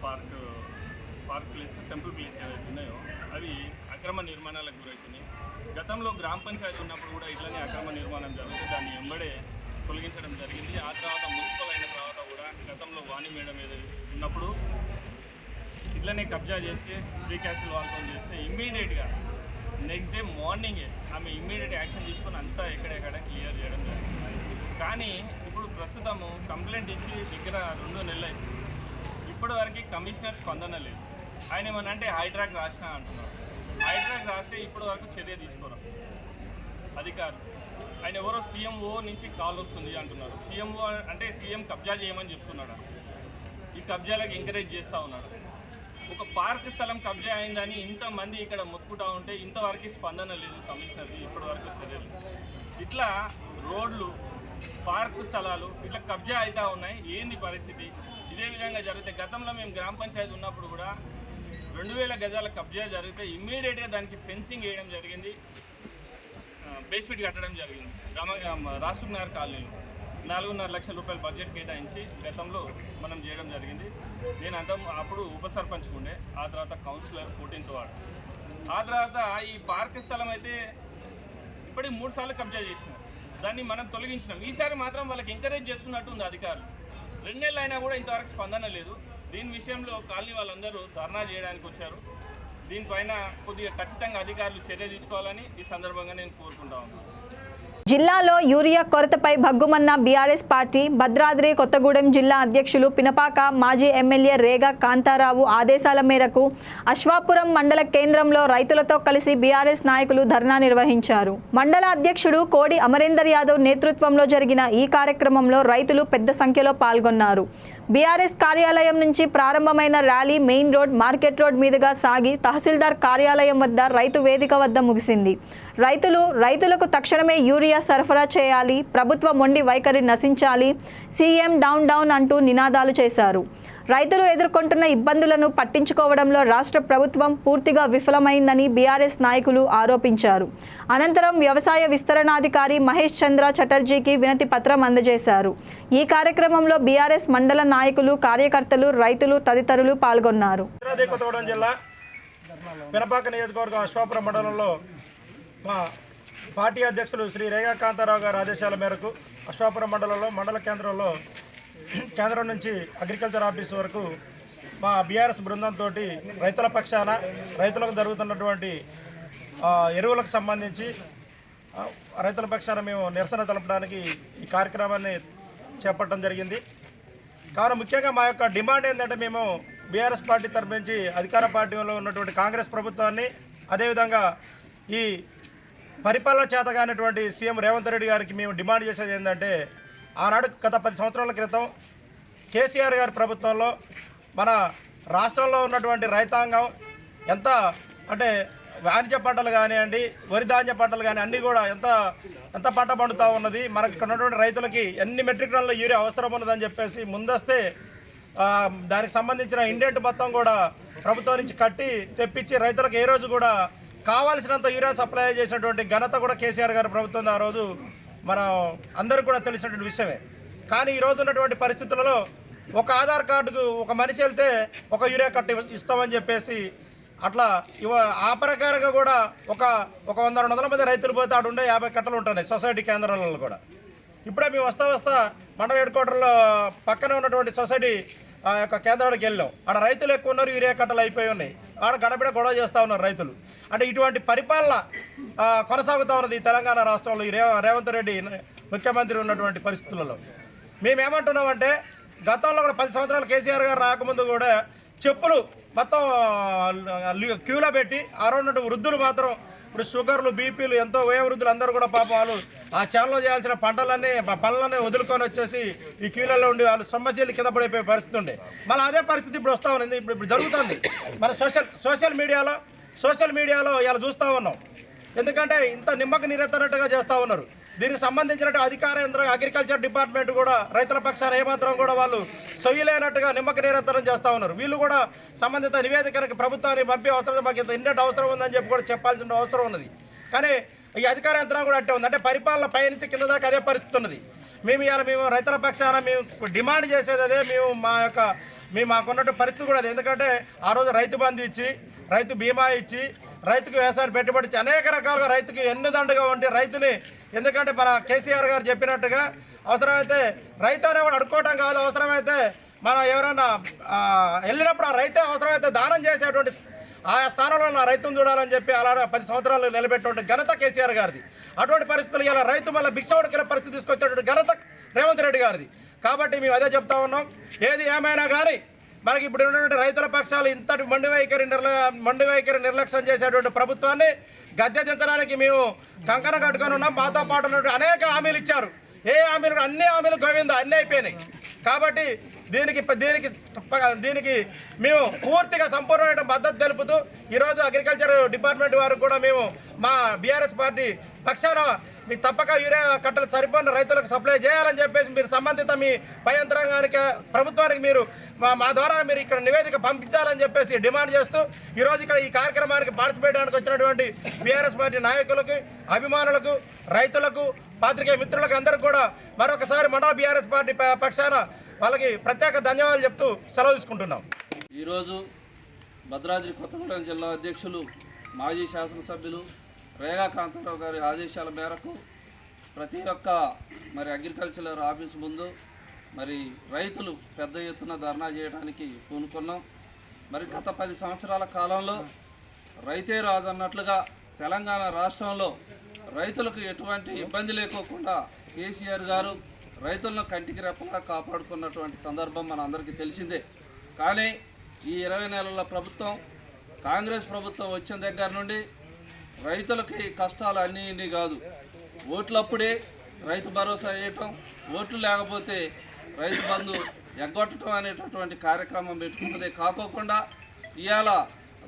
పార్క్ ప్లేస్, టెంపుల్ ప్లేస్ ఏవైతే ఉన్నాయో అవి అక్రమ నిర్మాణాలకు గురవుతున్నాయి. గతంలో గ్రామ పంచాయతీ ఉన్నప్పుడు కూడా ఇట్లనే అక్రమ నిర్మాణం జరిగితే దాన్ని వెంబడే తొలగించడం జరిగింది. ఆ తర్వాత మున్సిపల్ అయిన తర్వాత కూడా గతంలో వాణి మేడం ఏదో ఉన్నప్పుడు ఇట్లనే కబ్జా చేసి ప్రీకాస్ట్ వాల్కం చేస్తే ఇమ్మీడియట్గా నెక్స్ట్ డే మార్నింగే ఆమె ఇమ్మీడియట్ యాక్షన్ తీసుకొని అంతా ఎక్కడెక్కడ క్లియర్ చేయడం జరిగింది. కానీ ఇప్పుడు ప్రస్తుతము కంప్లైంట్ ఇచ్చి దగ్గర 2 నెలలు అయింది. ఇప్పటివరకు కమిషనర్ స్పందన లేదు. ఆయన ఏమన్నా అంటే హైడ్రాక్ రాసినా అంటున్నారు. హైడ్రాక్ రాస్తే ఇప్పటి వరకు చర్య తీసుకోరు అధికారులు. ఆయన ఎవరో సీఎంఓ నుంచి కాల్ వస్తుంది అంటున్నారు. సీఎంఓ అంటే సీఎం కబ్జా చేయమని చెప్తున్నాడు. ఈ కబ్జాలకు ఎంకరేజ్ చేస్తూ ఉన్నాడు. ఒక పార్క్ స్థలం కబ్జా అయిందని ఇంతమంది ఇక్కడ మొత్తుకుంటా ఉంటే ఇంతవరకు స్పందన లేదు కమిషనర్ది, ఇప్పటివరకు చర్యలు. ఇట్లా రోడ్లు, పార్కు స్థలాలు ఇట్లా కబ్జా అవుతూ ఉన్నాయి. ఏంది పరిస్థితి? ఇదే విధంగా జరిగితే గతంలో మేము గ్రామ పంచాయతీ ఉన్నప్పుడు కూడా 2000 గజాల కబ్జా జరిగితే ఇమ్మీడియట్గా దానికి ఫెన్సింగ్ వేయడం జరిగింది, బేస్మెంట్ కట్టడం జరిగింది రాష్ట్ర నగర్ కాలనీలో. 4.5 లక్షల రూపాయల బడ్జెట్ కేటాయించి గతంలో మనం చేయడం జరిగింది. నేను అప్పుడు ఉప సర్పంచ్ ఉండే, ఆ తర్వాత కౌన్సిలర్ 14th వార్డు. ఆ తర్వాత ఈ పార్క్ స్థలం అయితే ఇప్పటికి 3 సార్లు కబ్జా చేసినాం. దాన్ని మనం తొలగించినాం. ఈసారి మాత్రం వాళ్ళకి ఎంకరేజ్ చేస్తున్నట్టు ఉంది అధికారులు. 2 నెలలు అయినా కూడా ఇంతవరకు స్పందన లేదు. దీని విషయంలో కాలనీ వాళ్ళందరూ ధర్నా చేయడానికి వచ్చారు. దీనిపైన కొద్దిగా ఖచ్చితంగా అధికారులు చర్య తీసుకోవాలని ఈ సందర్భంగా నేను కోరుకుంటా ఉన్నాను. జిల్లాలో యూరియా కొరతపై భగ్గుమన్న బీఆర్ఎస్ పార్టీ. భద్రాద్రి కొత్తగూడెం జిల్లా అధ్యక్షులు పినపాక మాజీ ఎమ్మెల్యే రేగా కాంతారావు ఆదేశాల మేరకు అశ్వాపురం మండల కేంద్రంలో రైతులతో కలిసి బీఆర్ఎస్ నాయకులు ధర్నా నిర్వహించారు. మండల అధ్యక్షుడు కోడి అమరేందర్ యాదవ్ నేతృత్వంలో జరిగిన ఈ కార్యక్రమంలో రైతులు పెద్ద సంఖ్యలో పాల్గొన్నారు. బీఆర్ఎస్ కార్యాలయం నుంచి ప్రారంభమైన rally main road, market road మీదుగా సాగి తహసీల్దార్ కార్యాలయం వద్ద రైతు వేదిక వద్ద ముగిసింది. రైతులకు తక్షణమే యూరియా సరఫరా చేయాలి, ప్రభుత్వ మొండి వైఖరి నశించాలి, సీఎం డౌన్ డౌన్ అంటూ నినాదాలు చేశారు. రైతులు ఎదుర్కొంటున్న ఇబ్బందులను పట్టించుకోవడంలో రాష్ట్ర ప్రభుత్వం పూర్తిగా విఫలమైందని బీఆర్ఎస్ నాయకులు ఆరోపించారు. అనంతరం వ్యవసాయ విస్తరణాధికారి మహేష్ చంద్ర చటర్జీకి వినతి పత్రం అందజేశారు. ఈ కార్యక్రమంలో బీఆర్ఎస్ మండల నాయకులు, కార్యకర్తలు, రైతులు తదితరులు పాల్గొన్నారు. కొత్తగూడెం జిల్లా పినపాక నియోజకవర్గం అశ్వాపురం మండలంలో మా పార్టీ అధ్యక్షులు శ్రీ రేగా కాంతారావు గారి ఆదేశాల మేరకు అశ్వాపురం మండలంలో మండల కేంద్రం నుంచి అగ్రికల్చర్ ఆఫీస్ వరకు మా బీఆర్ఎస్ బృందంతో రైతుల పక్షాన రైతులకు జరుగుతున్నటువంటి ఎరువులకు సంబంధించి రైతుల పక్షాన మేము నిరసన తెలపడానికి ఈ కార్యక్రమాన్ని చేపట్టడం జరిగింది. కావున ముఖ్యంగా మా యొక్క డిమాండ్ ఏంటంటే, మేము బీఆర్ఎస్ పార్టీ తరఫు నుంచి అధికార పార్టీలో ఉన్నటువంటి కాంగ్రెస్ ప్రభుత్వాన్ని, అదేవిధంగా ఈ పరిపాలన చేతగానటువంటి సీఎం రేవంత్ రెడ్డి గారికి మేము డిమాండ్ చేసేది ఏంటంటే, ఆనాడు గత 10 సంవత్సరాల క్రితం కేసీఆర్ గారి ప్రభుత్వంలో మన రాష్ట్రంలో ఉన్నటువంటి రైతాంగం ఎంత అంటే వాణిజ్య పంటలు కానివ్వండి, వరి ధాన్య పంటలు కానీ అన్నీ కూడా ఎంత పంట పండుతూ ఉన్నది, మనకి ఇక్కడ ఉన్నటువంటి రైతులకి ఎన్ని మెట్రిక్ టన్నుల యూరియా అవసరం ఉన్నదని చెప్పేసి ముందస్తే దానికి సంబంధించిన ఇండెంట్ మొత్తం కూడా ప్రభుత్వం నుంచి కట్టి తెప్పించి రైతులకు ఏ రోజు కూడా కావాల్సినంత యూరియా సప్లై చేసినటువంటి ఘనత కూడా కేసీఆర్ గారి ప్రభుత్వం ఆ రోజు మనం అందరికీ కూడా తెలిసినటువంటి విషయమే. కానీ ఈరోజు ఉన్నటువంటి పరిస్థితులలో ఒక ఆధార్ కార్డుకు ఒక మనిషి వెళ్తే ఒక యూరియా కట్ట ఇస్తామని చెప్పేసి అట్లా ఆ ప్రకారంగా కూడా ఒక 100-200 మంది రైతులు పోతే ఆడు ఉండే 50 కట్టలు ఉంటున్నాయి సొసైటీ కేంద్రాలలో కూడా. ఇప్పుడే మేము వస్తా మండల హెడ్ క్వార్టర్లో పక్కనే ఉన్నటువంటి సొసైటీ యొక్క కేంద్రానికి వెళ్ళాం. ఆడ రైతులు ఎక్కువ ఉన్నారు, యూరియా కట్టలు అయిపోయి ఉన్నాయి. ఆడ గడబిడ గొడవ చేస్తూ ఉన్నారు రైతులు. అంటే ఇటువంటి పరిపాలన కొనసాగుతూ ఉన్నది ఈ తెలంగాణ రాష్ట్రంలో ఈ రేవంత్ రెడ్డి ముఖ్యమంత్రి ఉన్నటువంటి పరిస్థితులలో. మేమేమంటున్నామంటే, గతంలో కూడా 10 సంవత్సరాలు కేసీఆర్ గారు రాకముందు కూడా చెప్పులు మొత్తం క్యూలో పెట్టి ఉన్నటువంటి వృద్ధులు మాత్రం ఇప్పుడు షుగర్లు, బీపీలు ఎంతో వయోవృద్ధులు అందరూ కూడా పాపం వాళ్ళు ఆ చేలలో చేయాల్సిన పనులన్నీ వదులుకొని వచ్చేసి ఈ క్యూలలో ఉండి వాళ్ళు సొమ్మచీలు కింద పడిపోయే పరిస్థితి ఉండే. మళ్ళీ అదే పరిస్థితి ఇప్పుడు వస్తూ ఉంది, ఇప్పుడు జరుగుతుంది. మన సోషల్ మీడియాలో ఇలా చూస్తూ ఉన్నాం. ఎందుకంటే ఇంత నిమ్మక నీరెత్తనట్టుగా చేస్తూ ఉన్నారు. దీనికి సంబంధించినట్టు అధికార యంత్రం అగ్రికల్చర్ డిపార్ట్మెంట్ కూడా రైతుల పక్షాన ఏమాత్రం కూడా వాళ్ళు సొయ్యలేనట్టుగా నిమ్మక నీరెత్తనం చేస్తూ ఉన్నారు. వీళ్ళు కూడా సంబంధిత నివేదికలకు ప్రభుత్వాన్ని పంపే అవసరం, మాకు ఇంత ఇండెంట్ అవసరం ఉందని చెప్పి కూడా చెప్పాల్సిన అవసరం ఉన్నది. కానీ ఈ అధికార యంత్రం కూడా అట్టే ఉంది. అంటే పరిపాలన పైనుంచి కింద దాకా అదే పరిస్థితి ఉన్నది. మేము రైతుల పక్షాన మేము డిమాండ్ చేసేది అదే. మాకున్నట్టు పరిస్థితి కూడా అది. ఎందుకంటే ఆ రోజు రైతు బంధు ఇచ్చి, రైతు బీమా ఇచ్చి, రైతుకు వ్యవసాయం పెట్టుబడి ఇచ్చి అనేక రకాలుగా రైతుకి ఎన్నుదండగా ఉండి రైతుని, ఎందుకంటే మన కేసీఆర్ గారు చెప్పినట్టుగా అవసరమైతే రైతు అనేవాడు అడుక్కోవటం కాదు, అవసరమైతే మనం ఎవరైనా వెళ్ళినప్పుడు ఆ రైతే అవసరమైతే దానం చేసేటువంటి ఆయా స్థానంలో నా రైతును చూడాలని చెప్పి అలా 10 సంవత్సరాలు నిలబెట్టినటువంటి ఘనత కేసీఆర్ గారిది. అటువంటి పరిస్థితులు ఇలా రైతు మళ్ళీ భిక్షావుడికి పరిస్థితి తీసుకొచ్చేటువంటి ఘనత రేవంత్ రెడ్డి గారిది. కాబట్టి మేము అదే చెప్తా ఉన్నాం. ఏది ఏమైనా కానీ మనకి ఇప్పుడు ఉన్నటువంటి రైతుల పక్షాలు ఇంతటి మొండి వైఖరి నిర్లక్ష్యం చేసేటువంటి ప్రభుత్వాన్ని గద్దె దించడానికి మేము కంకణం కట్టుకొని ఉన్నాం. మాతో పాటు ఉన్నటువంటి అనేక హామీలు ఇచ్చారు. ఏ హామీలు, అన్ని హామీలు గోవిందా, అన్నీ అయిపోయినాయి. కాబట్టి దీనికి మేము పూర్తిగా సంపూర్ణమైన మద్దతు తెలుపుతూ ఈరోజు అగ్రికల్చర్ డిపార్ట్మెంట్ వారికి కూడా మేము మా బీఆర్ఎస్ పార్టీ పక్షాన మీకు తప్పక యూరియా కట్టలు సరిపోయిన రైతులకు సప్లై చేయాలని చెప్పేసి మీరు సంబంధిత మీ పై యంత్రాంగానికి ప్రభుత్వానికి మీరు మా ద్వారా మీరు ఇక్కడ నివేదిక పంపించాలని చెప్పేసి డిమాండ్ చేస్తూ ఈరోజు ఇక్కడ ఈ కార్యక్రమానికి పార్టిసిపేట్ చేయడానికి వచ్చినటువంటి బీఆర్ఎస్ పార్టీ నాయకులకు, అభిమానులకు, రైతులకు, పాత్రికేయ మిత్రులకు అందరికీ కూడా మరొకసారి మండల బీఆర్ఎస్ పార్టీ పక్షాన వాళ్ళకి ప్రత్యేక ధన్యవాదాలు చెప్తూ సెలవు తీసుకుంటున్నాం. ఈరోజు భద్రాద్రి కొత్తగూడెం జిల్లా అధ్యక్షులు మాజీ శాసనసభ్యులు రేగా కాంతారావు గారి ఆదేశాల మేరకు ప్రతి ఒక్క అగ్రికల్చర్ ఆఫీస్ ముందు రైతులు పెద్ద ఎత్తున ధర్నా చేయడానికి పూనుకున్నాం. గత 10 సంవత్సరాల కాలంలో రైతే రాజు అన్నట్లుగా తెలంగాణ రాష్ట్రంలో రైతులకు ఎటువంటి ఇబ్బంది లేకోకుండా కేసీఆర్ గారు రైతులను కంటికి రెప్పగా కాపాడుకున్నటువంటి సందర్భం మన అందరికీ తెలిసిందే. కానీ ఈ 20 నెలల ప్రభుత్వం కాంగ్రెస్ ప్రభుత్వం వచ్చిన దగ్గర నుండి రైతులకి కష్టాలు అన్నీ ఇన్ని కాదు. ఓట్లప్పుడే రైతు భరోసా వేయటం, ఓట్లు లేకపోతే రైతు బంధు ఎగ్గొట్టడం అనేటటువంటి కార్యక్రమం పెట్టుకున్నదే కాకోకుండా ఇవాళ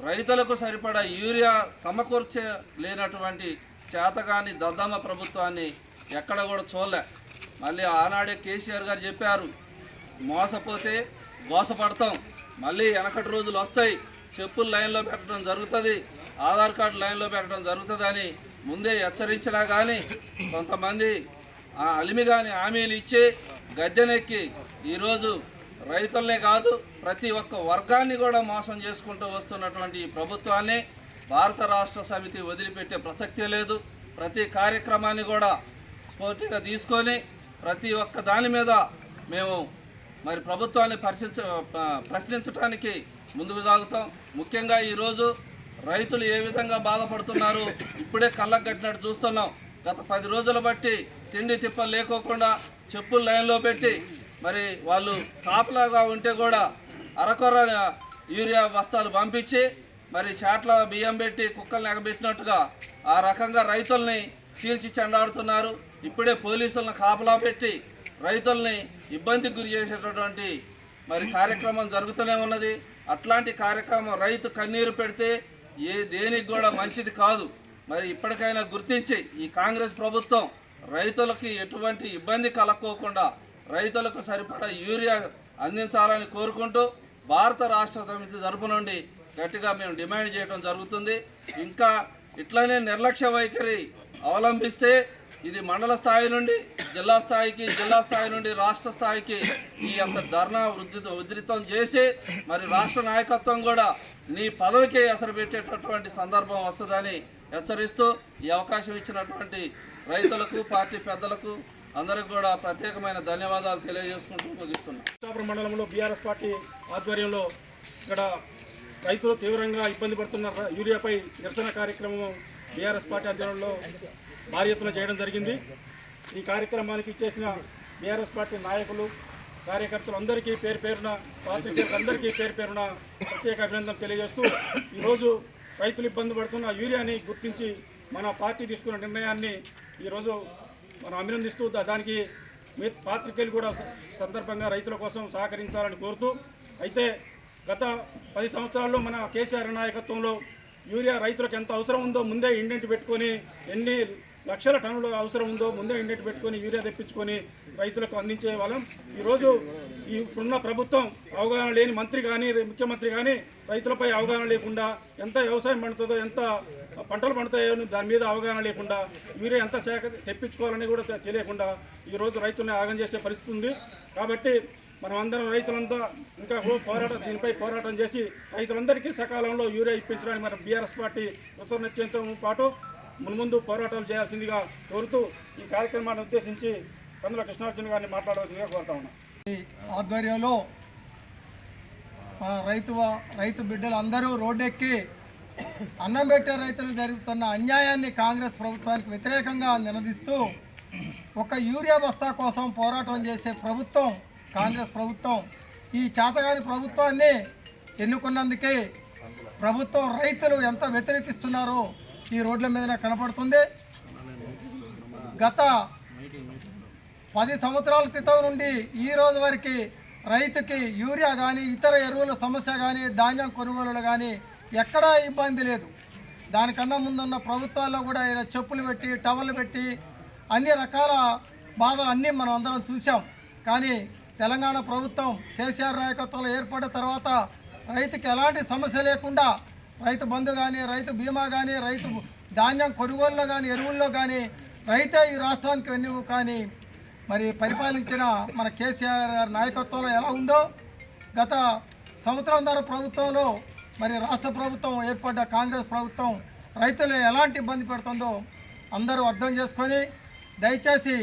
రైతులకు సరిపడా యూరియా సమకూర్చలేనటువంటి చేతగాని దద్దమ్మ ప్రభుత్వాన్ని ఎక్కడ కూడా చూడలే. మళ్ళీ ఆనాడే కేసీఆర్ గారు చెప్పారు, మోసపోతే మోసపడతాం, మళ్ళీ వెనకటి రోజులు వస్తాయి, చెప్పులు లైన్లో పెట్టడం జరుగుతుంది, ఆధార్ కార్డు లైన్లో పెట్టడం జరుగుతుంది అని ముందే హెచ్చరించినా కానీ కొంతమంది అలిమిగాని హామీలు ఇచ్చి గద్దెనెక్కి ఈరోజు రైతులనే కాదు ప్రతి ఒక్క వర్గాన్ని కూడా మోసం చేసుకుంటూ వస్తున్నటువంటి ఈ ప్రభుత్వాన్ని భారత రాష్ట్ర సమితి వదిలిపెట్టే ప్రసక్తే లేదు. ప్రతి కార్యక్రమాన్ని కూడా స్ఫూర్తిగా తీసుకొని ప్రతి ఒక్క దాని మీద మేము ప్రభుత్వాన్ని ప్రశ్నించడానికి ముందుకు సాగుతాం. ముఖ్యంగా ఈరోజు రైతులు ఏ విధంగా బాధపడుతున్నారు ఇప్పుడే కళ్ళకు కట్టినట్టు చూస్తున్నాం. గత 10 రోజుల బట్టి తిండి తిప్పలు లేకోకుండా చెప్పులు లైన్లో పెట్టి వాళ్ళు కాపలాగా ఉంటే కూడా అరకొర యూరియా బస్తాలు పంపించి చాట్ల బియ్యం పెట్టి కుక్కల్ని ఎగబెట్టినట్టుగా ఆ రకంగా రైతుల్ని చీల్చి చెండాడుతున్నారు. ఇప్పుడే పోలీసులను కాపలా పెట్టి రైతుల్ని ఇబ్బందికి గురి చేసేటటువంటి కార్యక్రమం జరుగుతూనే ఉన్నది. అట్లాంటి కార్యక్రమం రైతు కన్నీరు పెడితే దేనికి కూడా మంచిది కాదు. ఇప్పటికైనా గుర్తించి ఈ కాంగ్రెస్ ప్రభుత్వం రైతులకి ఎటువంటి ఇబ్బంది కలక్కోకుండా రైతులకు సరిపడా యూరియా అందించాలని కోరుకుంటూ భారత రాష్ట్ర సమితి తరపు నుండి గట్టిగా మేము డిమాండ్ చేయడం జరుగుతుంది. ఇంకా ఇట్లనే నిర్లక్ష్య వైఖరి అవలంబిస్తే ఇది మండల స్థాయి నుండి జిల్లా స్థాయికి, జిల్లా స్థాయి నుండి రాష్ట్ర స్థాయికి ఈ యొక్క ధర్నా ఉధృతం చేసి రాష్ట్ర నాయకత్వం కూడా నీ పదవికి ఎసరు పెట్టేటటువంటి సందర్భం వస్తుందని హెచ్చరిస్తూ ఈ అవకాశం ఇచ్చినటువంటి రైతులకు, పార్టీ పెద్దలకు అందరికి కూడా ప్రత్యేకమైన ధన్యవాదాలు తెలియజేసుకుంటూ ముగిస్తున్నాం. అశ్వాపురం మండలంలో బీఆర్ఎస్ పార్టీ ఆధ్వర్యంలో ఇక్కడ రైతులు తీవ్రంగా ఇబ్బంది పడుతున్న యూరియాపై నిరసన కార్యక్రమం బీఆర్ఎస్ పార్టీ ఆధ్వర్యంలో భారీ ఎత్తున చేయడం జరిగింది. ఈ కార్యక్రమానికి ఇచ్చేసిన బీఆర్ఎస్ పార్టీ నాయకులు, కార్యకర్తలు అందరికీ పేరు పేరున, పాత్రికేయులందరికీ పేరు పేరున ప్రత్యేక అభినందనలు తెలియజేస్తూ ఈరోజు రైతులు ఇబ్బంది పడుతున్న యూరియాని గుర్తించి మన పార్టీ తీసుకున్న నిర్ణయాన్ని ఈరోజు మనం అభినందిస్తూ దానికి పాత్రికేయులు కూడా సందర్భంగా రైతుల కోసం సహకరించాలని కోరుతూ, అయితే గత 10 సంవత్సరాల్లో మన కేసీఆర్ నాయకత్వంలో యూరియా రైతులకు ఎంత అవసరం ఉందో ముందే ఇండెంట్ పెట్టుకొని, ఎన్ని లక్షల టన్నులు అవసరం ఉందో ముందే ఇండెంట్ పెట్టుకొని యూరియా తెప్పించుకొని రైతులకు అందించే వాళ్ళం. ఈరోజు ఇప్పుడున్న ప్రభుత్వం అవగాహన లేని మంత్రి కానీ, ముఖ్యమంత్రి కానీ రైతులపై అవగాహన లేకుండా, ఎంత వ్యవసాయం పండుతుందో, ఎంత పంటలు పండుతాయో దాని మీద అవగాహన లేకుండా, యూరియా ఎంత శాఖ తెప్పించుకోవాలని కూడా తెలియకుండా ఈరోజు రైతుల్ని ఆగం చేసే పరిస్థితి ఉంది. కాబట్టి మనం అందరం రైతులంతా ఇంకా దీనిపై పోరాటం చేసి రైతులందరికీ సకాలంలో యూరియా ఇప్పించడానికి మన బీఆర్ఎస్ పార్టీ కృతజ్ఞతతో పాటు మున్ముందు పోరాటాలు చేయాల్సిందిగా కోరుతూ ఈ కార్యక్రమాన్ని ఉద్దేశించి కందుల కృష్ణార్జున గారిని మాట్లాడవలసిందిగా కోరుతా ఉన్నాం. ఈ ఆధ్వర్యంలో రైతు బిడ్డలు అందరూ రోడ్డెక్కి అన్నం పెట్టే రైతులకు జరుగుతున్న అన్యాయాన్ని కాంగ్రెస్ ప్రభుత్వానికి వ్యతిరేకంగా నినదిస్తూ ఒక యూరియా బస్తా కోసం పోరాటం చేసే ప్రభుత్వం కాంగ్రెస్ ప్రభుత్వం. ఈ చేతగాని ప్రభుత్వాన్ని ఎన్నుకున్నందుకే ప్రభుత్వం రైతులు ఎంత వ్యతిరేకిస్తున్నారో ఈ రోడ్ల మీదనే కనపడుతుంది. గత 10 సంవత్సరాల క్రితం నుండి ఈ రోజు వరకు రైతుకి యూరియా కానీ, ఇతర ఎరువుల సమస్య కానీ, ధాన్యం కొనుగోలులు కానీ ఎక్కడా ఇబ్బంది లేదు. దానికన్నా ముందున్న ప్రభుత్వాల్లో కూడా ఇలా చెప్పులు పెట్టి, టవర్లు పెట్టి అన్ని రకాల బాధలు అన్నీ మనం అందరం చూసాం. కానీ తెలంగాణ ప్రభుత్వం కేసీఆర్ నాయకత్వంలో ఏర్పడిన తర్వాత రైతుకి ఎలాంటి సమస్య లేకుండా రైతు బంధు కానీ, రైతు బీమా కానీ, రైతు ధాన్యం కొనుగోలులో కానీ, ఎరువుల్లో కానీ రైతే ఈ రాష్ట్రానికి వెన్నెముక కానీ మరి పరిపాలించిన మన కేసీఆర్ గారి నాయకత్వంలో ఎలా ఉందో గత సంవత్సరంన్నర ప్రభుత్వంలో మరి రాష్ట్ర ప్రభుత్వం ఏర్పడ్డ కాంగ్రెస్ ప్రభుత్వం రైతులు ఎలాంటి ఇబ్బంది పెడుతుందో అందరూ అర్థం చేసుకొని దయచేసి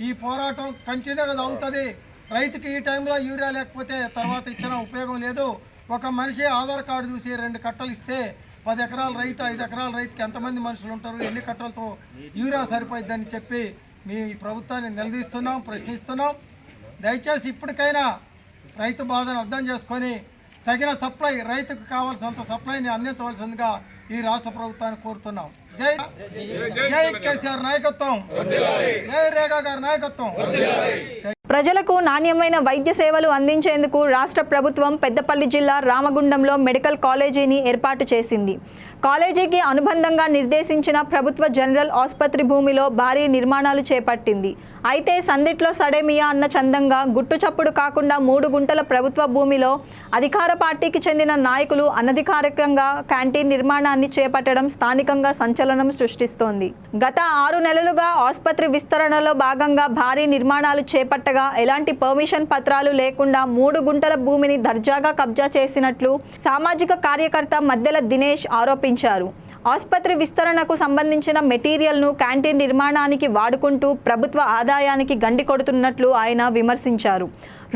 ఈ పోరాటం కంటిన్యూగా అవుతుంది. రైతుకి ఈ టైంలో యూరియా లేకపోతే తర్వాత ఇచ్చిన ఉపయోగం లేదు. ఒక మనిషి ఆధార్ కార్డు చూసి 2 కట్టలు ఇస్తే 10 ఎకరాల రైతు 5 ఎకరాల రైతుకి ఎంతమంది మనుషులు ఉంటారు, ఎన్ని కట్టలతో యూరియా సరిపోయిద్దని చెప్పి మీ ప్రభుత్వాన్ని నిలదీస్తున్నాం, ప్రశ్నిస్తున్నాం. దయచేసి ఇప్పటికైనా రైతు బాధను అర్థం చేసుకొని తగిన సప్లై రైతుకు కావాల్సినంత సప్లైని అందించవలసిందిగా ఈ రాష్ట్ర ప్రభుత్వాన్ని కోరుతున్నాం. జై జై కేసీఆర్ నాయకత్వం, జై రేగా గారి నాయకత్వం. ప్రజలకు నాణ్యమైన వైద్య సేవలు అందించేందుకు రాష్ట్ర ప్రభుత్వం పెద్దపల్లి జిల్లా రామగుండంలో మెడికల్ కాలేజీని ఏర్పాటు చేసింది. కాలేజీకి అనుబంధంగా నిర్దేశించిన ప్రభుత్వ జనరల్ ఆసుపత్రి భూమిలో భారీ నిర్మాణాలు చేపట్టింది. అయితే సందిట్లో సడేమియా అన్న చందంగా గుట్టుచప్పుడు కాకుండా 3 గుంటల ప్రభుత్వ భూమిలో అధికార పార్టీకి చెందిన నాయకులు అనధికారికంగా క్యాంటీన్ నిర్మాణాన్ని చేపట్టడం స్థానికంగా సంచలనం సృష్టిస్తోంది. గత 6 నెలలుగా ఆసుపత్రి విస్తరణలో భాగంగా భారీ నిర్మాణాలు చేపట్టగా ఎలాంటి పర్మిషన్ పత్రాలు లేకుండా 3 గుంటల భూమిని దర్జాగా కబ్జా చేసినట్లు సామాజిక కార్యకర్త మద్దెల దినేష్ ఆరోపించారు. ఆసుపత్రి విస్తరణకు సంబంధించిన మెటీరియల్ను క్యాంటీన్ నిర్మాణానికి వాడుకుంటూ ప్రభుత్వ ఆదాయానికి గండి కొడుతున్నట్లు ఆయన విమర్శించారు.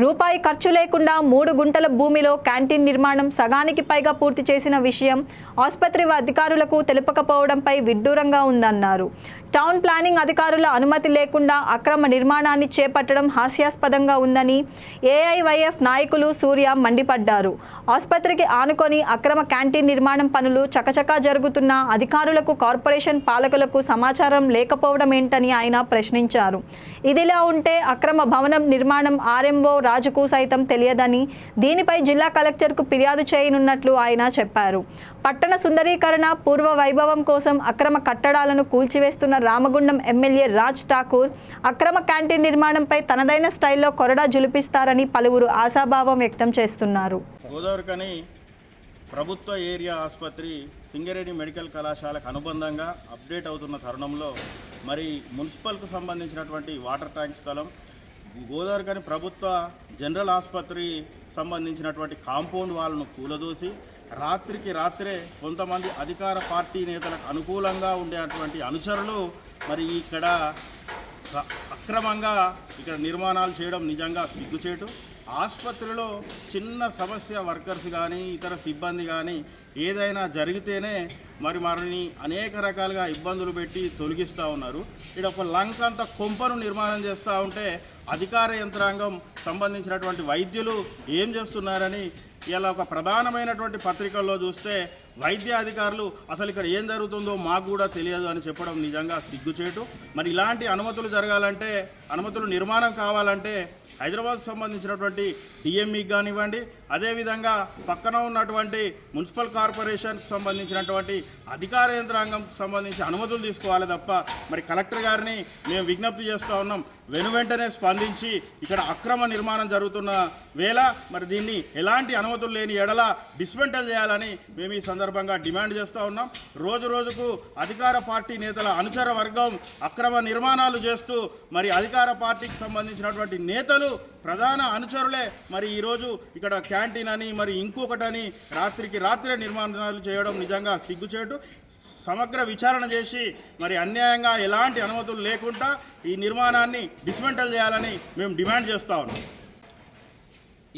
రూపాయి ఖర్చు లేకుండా 3 గుంటల భూమిలో క్యాంటీన్ నిర్మాణం సగానికి పైగా పూర్తి చేసిన విషయం ఆసుపత్రి అధికారులకు తెలుపకపోవడంపై విడ్డూరంగా ఉందన్నారు. టౌన్ ప్లానింగ్ అధికారుల అనుమతి లేకుండా అక్రమ నిర్మాణాన్ని చేపట్టడం హాస్యాస్పదంగా ఉందని ఏఐవైఎఫ్ నాయకులు సూర్య మండిపడ్డారు. ఆసుపత్రికి ఆనుకొని అక్రమ క్యాంటీన్ నిర్మాణం పనులు చకచకా జరుగుతున్న అధికారులకు కార్పొరేషన్ పాలకులకు సమాచారం లేకపోవడం ఏంటని ఆయన ప్రశ్నించారు. ఇదిలా ఉంటే అక్రమ భవనం నిర్మాణం ఆర్ఎంఓ రాజుకు సైతం తెలియదని, దీనిపై జిల్లా కలెక్టర్కు ఫిర్యాదు చేయనున్నట్లు ఆయన చెప్పారు. పట్టణ సుందరీకరణ పూర్వ వైభవం కోసం అక్రమ కట్టడాలను కూల్చివేస్తున్న రామగుండం ఎమ్మెల్యే రాజ్ ఠాకూర్ అక్రమ క్యాంటీన్ నిర్మాణంపై తనదైన స్టైల్లో కొరడా జులిపిస్తారని పలువురు ఆశాభావం వ్యక్తం చేస్తున్నారు. గోదావరికని ప్రభుత్వ ఏరియా ఆసుపత్రి సింగరేణి మెడికల్ కళాశాలకు అనుబంధంగా అప్డేట్ అవుతున్న తరుణంలో మరి మున్సిపల్కు సంబంధించినటువంటి వాటర్ ట్యాంక్ స్థలం, గోదావరికని ప్రభుత్వ జనరల్ ఆసుపత్రి సంబంధించినటువంటి కాంపౌండ్ వాల్ను కూలదోసి రాత్రికి రాత్రే కొంతమంది అధికార పార్టీ నేతలకు అనుకూలంగా ఉండేటువంటి అనుచరులు మరి ఇక్కడ అక్రమంగా ఇక్కడ నిర్మాణాలు చేయడం నిజంగా సిగ్గుచేటు. ఆసుపత్రిలో చిన్న సమస్య వర్కర్స్ కానీ ఇతర సిబ్బంది కానీ ఏదైనా జరిగితేనే మరిని అనేక రకాలుగా ఇబ్బందులు పెట్టి తొలగిస్తూ ఉన్నారు. ఇక్కడ ఒక లంకంత కొంపను నిర్మాణం చేస్తూ ఉంటే అధికార యంత్రాంగం సంబంధించినటువంటి వైద్యులు ఏం చేస్తున్నారని ఇలా ఒక ప్రధానమైనటువంటి పత్రికల్లో చూస్తే వైద్య అధికారులు అసలు ఇక్కడ ఏం జరుగుతుందో మాకు కూడా తెలియదు అని చెప్పడం నిజంగా సిగ్గుచేటు. మరి ఇలాంటి అనుమతులు జరగాలంటే, అనుమతులు నిర్మాణం కావాలంటే హైదరాబాద్ సంబంధించినటువంటి డిఎంఈకి కానివ్వండి, అదేవిధంగా పక్కన ఉన్నటువంటి మున్సిపల్ కార్పొరేషన్కి సంబంధించినటువంటి అధికార యంత్రాంగం సంబంధించి అనుమతులు తీసుకోవాలి తప్ప మరి కలెక్టర్ గారిని మేము విజ్ఞప్తి చేస్తూ ఉన్నాం, వెనువెంటనే స్పందించి ఇక్కడ అక్రమ నిర్మాణం జరుగుతున్న వేళ మరి దీన్ని ఎలాంటి అనుమతులు లేని ఎడల డిస్మెంటల్ చేయాలని మేము ఈ సందర్భంగా డిమాండ్ చేస్తూ ఉన్నాం. రోజు రోజుకు అధికార పార్టీ నేతల అనుచర వర్గం అక్రమ నిర్మాణాలు చేస్తూ మరి అధికార పార్టీకి సంబంధించినటువంటి నేతలు ప్రధాన అనుచరులే మరి ఈరోజు ఇక్కడ క్యాంటీన్ అని మరి ఇంకొకటని రాత్రికి రాత్రే నిర్మాణాలు చేయడం నిజంగా సిగ్గుచేటు. సమగ్ర విచారణ చేసి మరి అన్యాయంగా ఎలాంటి అనుమతులు లేకుండా ఈ నిర్మాణాన్ని డిస్మెంటల్ చేయాలని మేము డిమాండ్ చేస్తూ ఉన్నాం.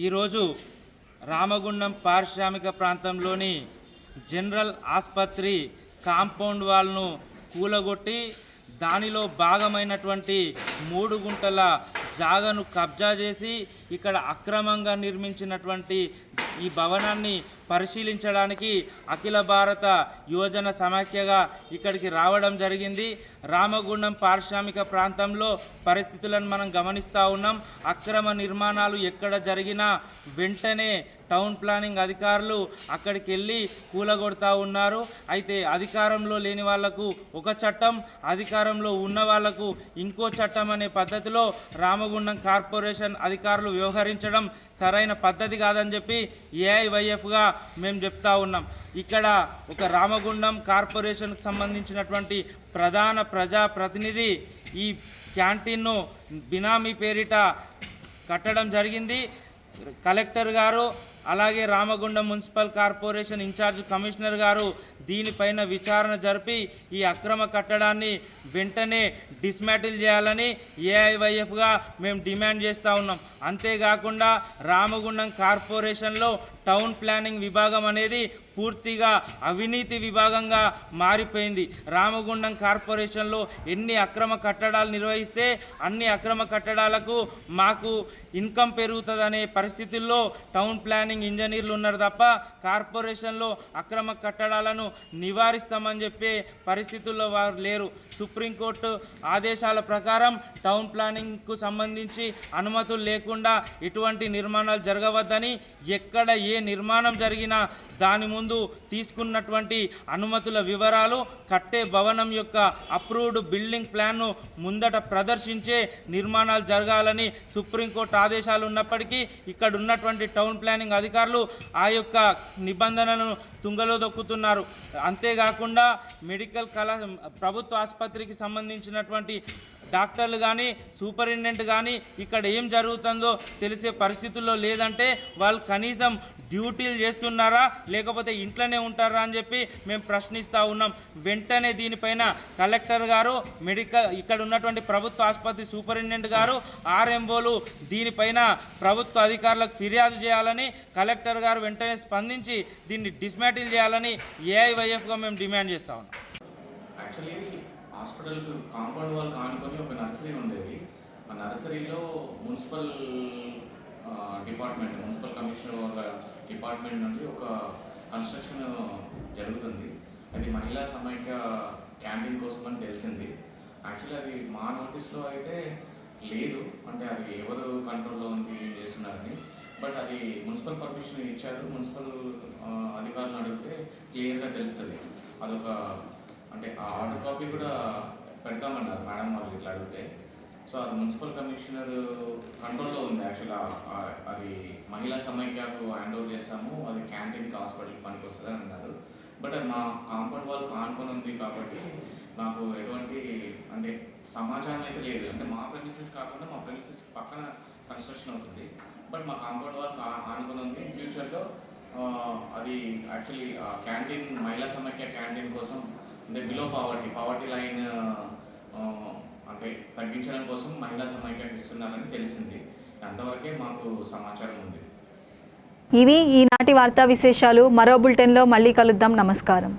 ఈరోజు రామగుండం పారిశ్రామిక ప్రాంతంలోని జనరల్ ఆసుపత్రి కాంపౌండ్ వాల్ను కూలగొట్టి దానిలో భాగమైనటువంటి 3 గుంటల జాగను కబ్జా చేసి ఇక్కడ అక్రమంగా నిర్మించినటువంటి ఈ భవనాన్ని పరిశీలించడానికి అఖిల భారత యువజన సమాఖ్యగా ఇక్కడికి రావడం జరిగింది. రామగుండం పారిశ్రామిక ప్రాంతంలో పరిస్థితులను మనం గమనిస్తూ ఉన్నాం. అక్రమ నిర్మాణాలు ఎక్కడ జరిగినా వెంటనే టౌన్ ప్లానింగ్ అధికారులు అక్కడికి వెళ్ళి కూలగొడతా ఉన్నారు. అయితే అధికారంలో లేని వాళ్లకు ఒక చట్టం, అధికారంలో ఉన్న వాళ్లకు ఇంకో చట్టం అనే పద్ధతిలో రామగుండం కార్పొరేషన్ అధికారులు వ్యవహరించడం సరైన పద్ధతి కాదని చెప్పి ఏఐవైఎఫ్గా మేము చెప్తా ఉన్నాం. ఇక్కడ ఒక రామగుండం కార్పొరేషన్కి సంబంధించినటువంటి ప్రధాన ప్రజాప్రతినిధి ఈ క్యాంటీన్ను బినామీ పేరిట కట్టడం జరిగింది. కలెక్టర్ గారు అలాగే Ramagundam municipal corporation incharge commissioner గారు దీనిపైన విచారణ జరిపి ఈ అక్రమ కట్టడాన్ని వెంటనే డిస్మాటిల్ చేయాలని ఏఐవైఎఫ్గా మేము డిమాండ్ చేస్తూ ఉన్నాం. అంతేకాకుండా రామగుండం కార్పొరేషన్లో టౌన్ ప్లానింగ్ విభాగం అనేది పూర్తిగా అవినీతి విభాగంగా మారిపోయింది. రామగుండం కార్పొరేషన్లో ఎన్ని అక్రమ కట్టడాలు నిర్వహిస్తే అన్ని అక్రమ కట్టడాలకు మాకు ఇన్కమ్ పెరుగుతుందనే పరిస్థితుల్లో టౌన్ ప్లానింగ్ ఇంజనీర్లు ఉన్నారు తప్ప కార్పొరేషన్లో అక్రమ కట్టడాలను నివారిస్తామని చెప్పే పరిస్థితుల్లో వారు లేరు. సుప్రీంకోర్టు ఆదేశాల ప్రకారం టౌన్ ప్లానింగ్కు సంబంధించి అనుమతులు లేకుండా ఎటువంటి నిర్మాణాలు జరగవద్దని, ఎక్కడ ఏ నిర్మాణం జరిగినా దాని ముందు తీసుకున్నటువంటి అనుమతుల వివరాలు, కట్టే భవనం యొక్క అప్రూవ్డ్ బిల్డింగ్ ప్లాన్ను ముందట ప్రదర్శించే నిర్మాణాలు జరగాలని సుప్రీంకోర్టు ఆదేశాలు ఉన్నప్పటికీ ఇక్కడ ఉన్నటువంటి టౌన్ ప్లానింగ్ అధికారులు ఆ యొక్క నిబంధనలను తుంగలో దొక్కుతున్నారు. అంతేకాకుండా మెడికల్ ప్రభుత్వ ఆసుపత్రికి సంబంధించినటువంటి డాక్టర్లు కానీ సూపరింటెండెంట్ కానీ ఇక్కడ ఏం జరుగుతుందో తెలిసే పరిస్థితుల్లో లేదంటే వాళ్ళు కనీసం డ్యూటీలు చేస్తున్నారా లేకపోతే ఇంట్లోనే ఉంటారా అని చెప్పి మేము ప్రశ్నిస్తూ ఉన్నాం. వెంటనే దీనిపైన కలెక్టర్ గారు, ఇక్కడ ఉన్నటువంటి ప్రభుత్వ ఆసుపత్రి సూపరింటెండెంట్ గారు, ఆర్ఎంఓలు దీనిపైన ప్రభుత్వ అధికారులకు ఫిర్యాదు చేయాలని, కలెక్టర్ గారు వెంటనే స్పందించి దీన్ని డిస్మాటిల్ చేయాలని ఏఐవైఎఫ్గా మేము డిమాండ్ చేస్తూ ఉన్నాం. యాక్చువల్లీ హాస్పిటల్కి కాంపౌండ్ వాల్ కానుకొని ఒక నర్సరీ ఉండేది. ఆ నర్సరీలో మున్సిపల్ డిపార్ట్మెంట్, మున్సిపల్ కమిషనర్ వాళ్ళ డిపార్ట్మెంట్ నుండి ఒక కన్స్ట్రక్షన్ జరుగుతుంది. అది మహిళా సమైక్య క్యాంటీన్ కోసం అని తెలిసింది. యాక్చువల్లీ అది మా నోటీస్లో అయితే లేదు, అంటే అది ఎవరు కంట్రోల్లో ఉంది, ఏం చేస్తున్నారని. బట్ అది మున్సిపల్ పర్మిషన్ ఇచ్చారు. మున్సిపల్ అధికారులను అడిగితే క్లియర్గా తెలుస్తుంది. అదొక అంటే ఆ ఆర్డర్ కాపీ కూడా పెడతామన్నారు మేడం వాళ్ళు ఇట్లా అడిగితే. సో అది మున్సిపల్ కమిషనర్ కంట్రోల్లో ఉంది. యాక్చువల్గా అది మహిళా సమైక్యకు హ్యాండ్ ఓవర్ చేస్తాము, అది క్యాంటీన్కి హాస్పిటల్కి పనికి వస్తుంది అని అన్నారు. బట్ అది మా కాంపౌండ్ వాళ్ళు కానుకొని ఉంది కాబట్టి నాకు ఎటువంటి అంటే సమాచారం అయితే లేదు. అంటే మా ప్రెమిసెస్ కాకుండా మా ప్రెమిసెస్ పక్కన కన్స్ట్రక్షన్ అవుతుంది, బట్ మా కాంపౌండ్ వాళ్ళు ఆనుకొని ఉంది. ఫ్యూచర్లో అది యాక్చువల్లీ క్యాంటీన్, మహిళా సమైక్య క్యాంటీన్ కోసం అంటే బిలో పావర్టీ లైన్ అంటే తగ్గించడం కోసం మహిళా సమైక్యకి ఇస్తున్నారని తెలిసింది. అంతవరకే మాకు సమాచారం ఉంది. ఇవి ఈనాటి వార్తా విశేషాలు. మరో బులెటిన్లో మళ్ళీ కలుద్దాం. నమస్కారం.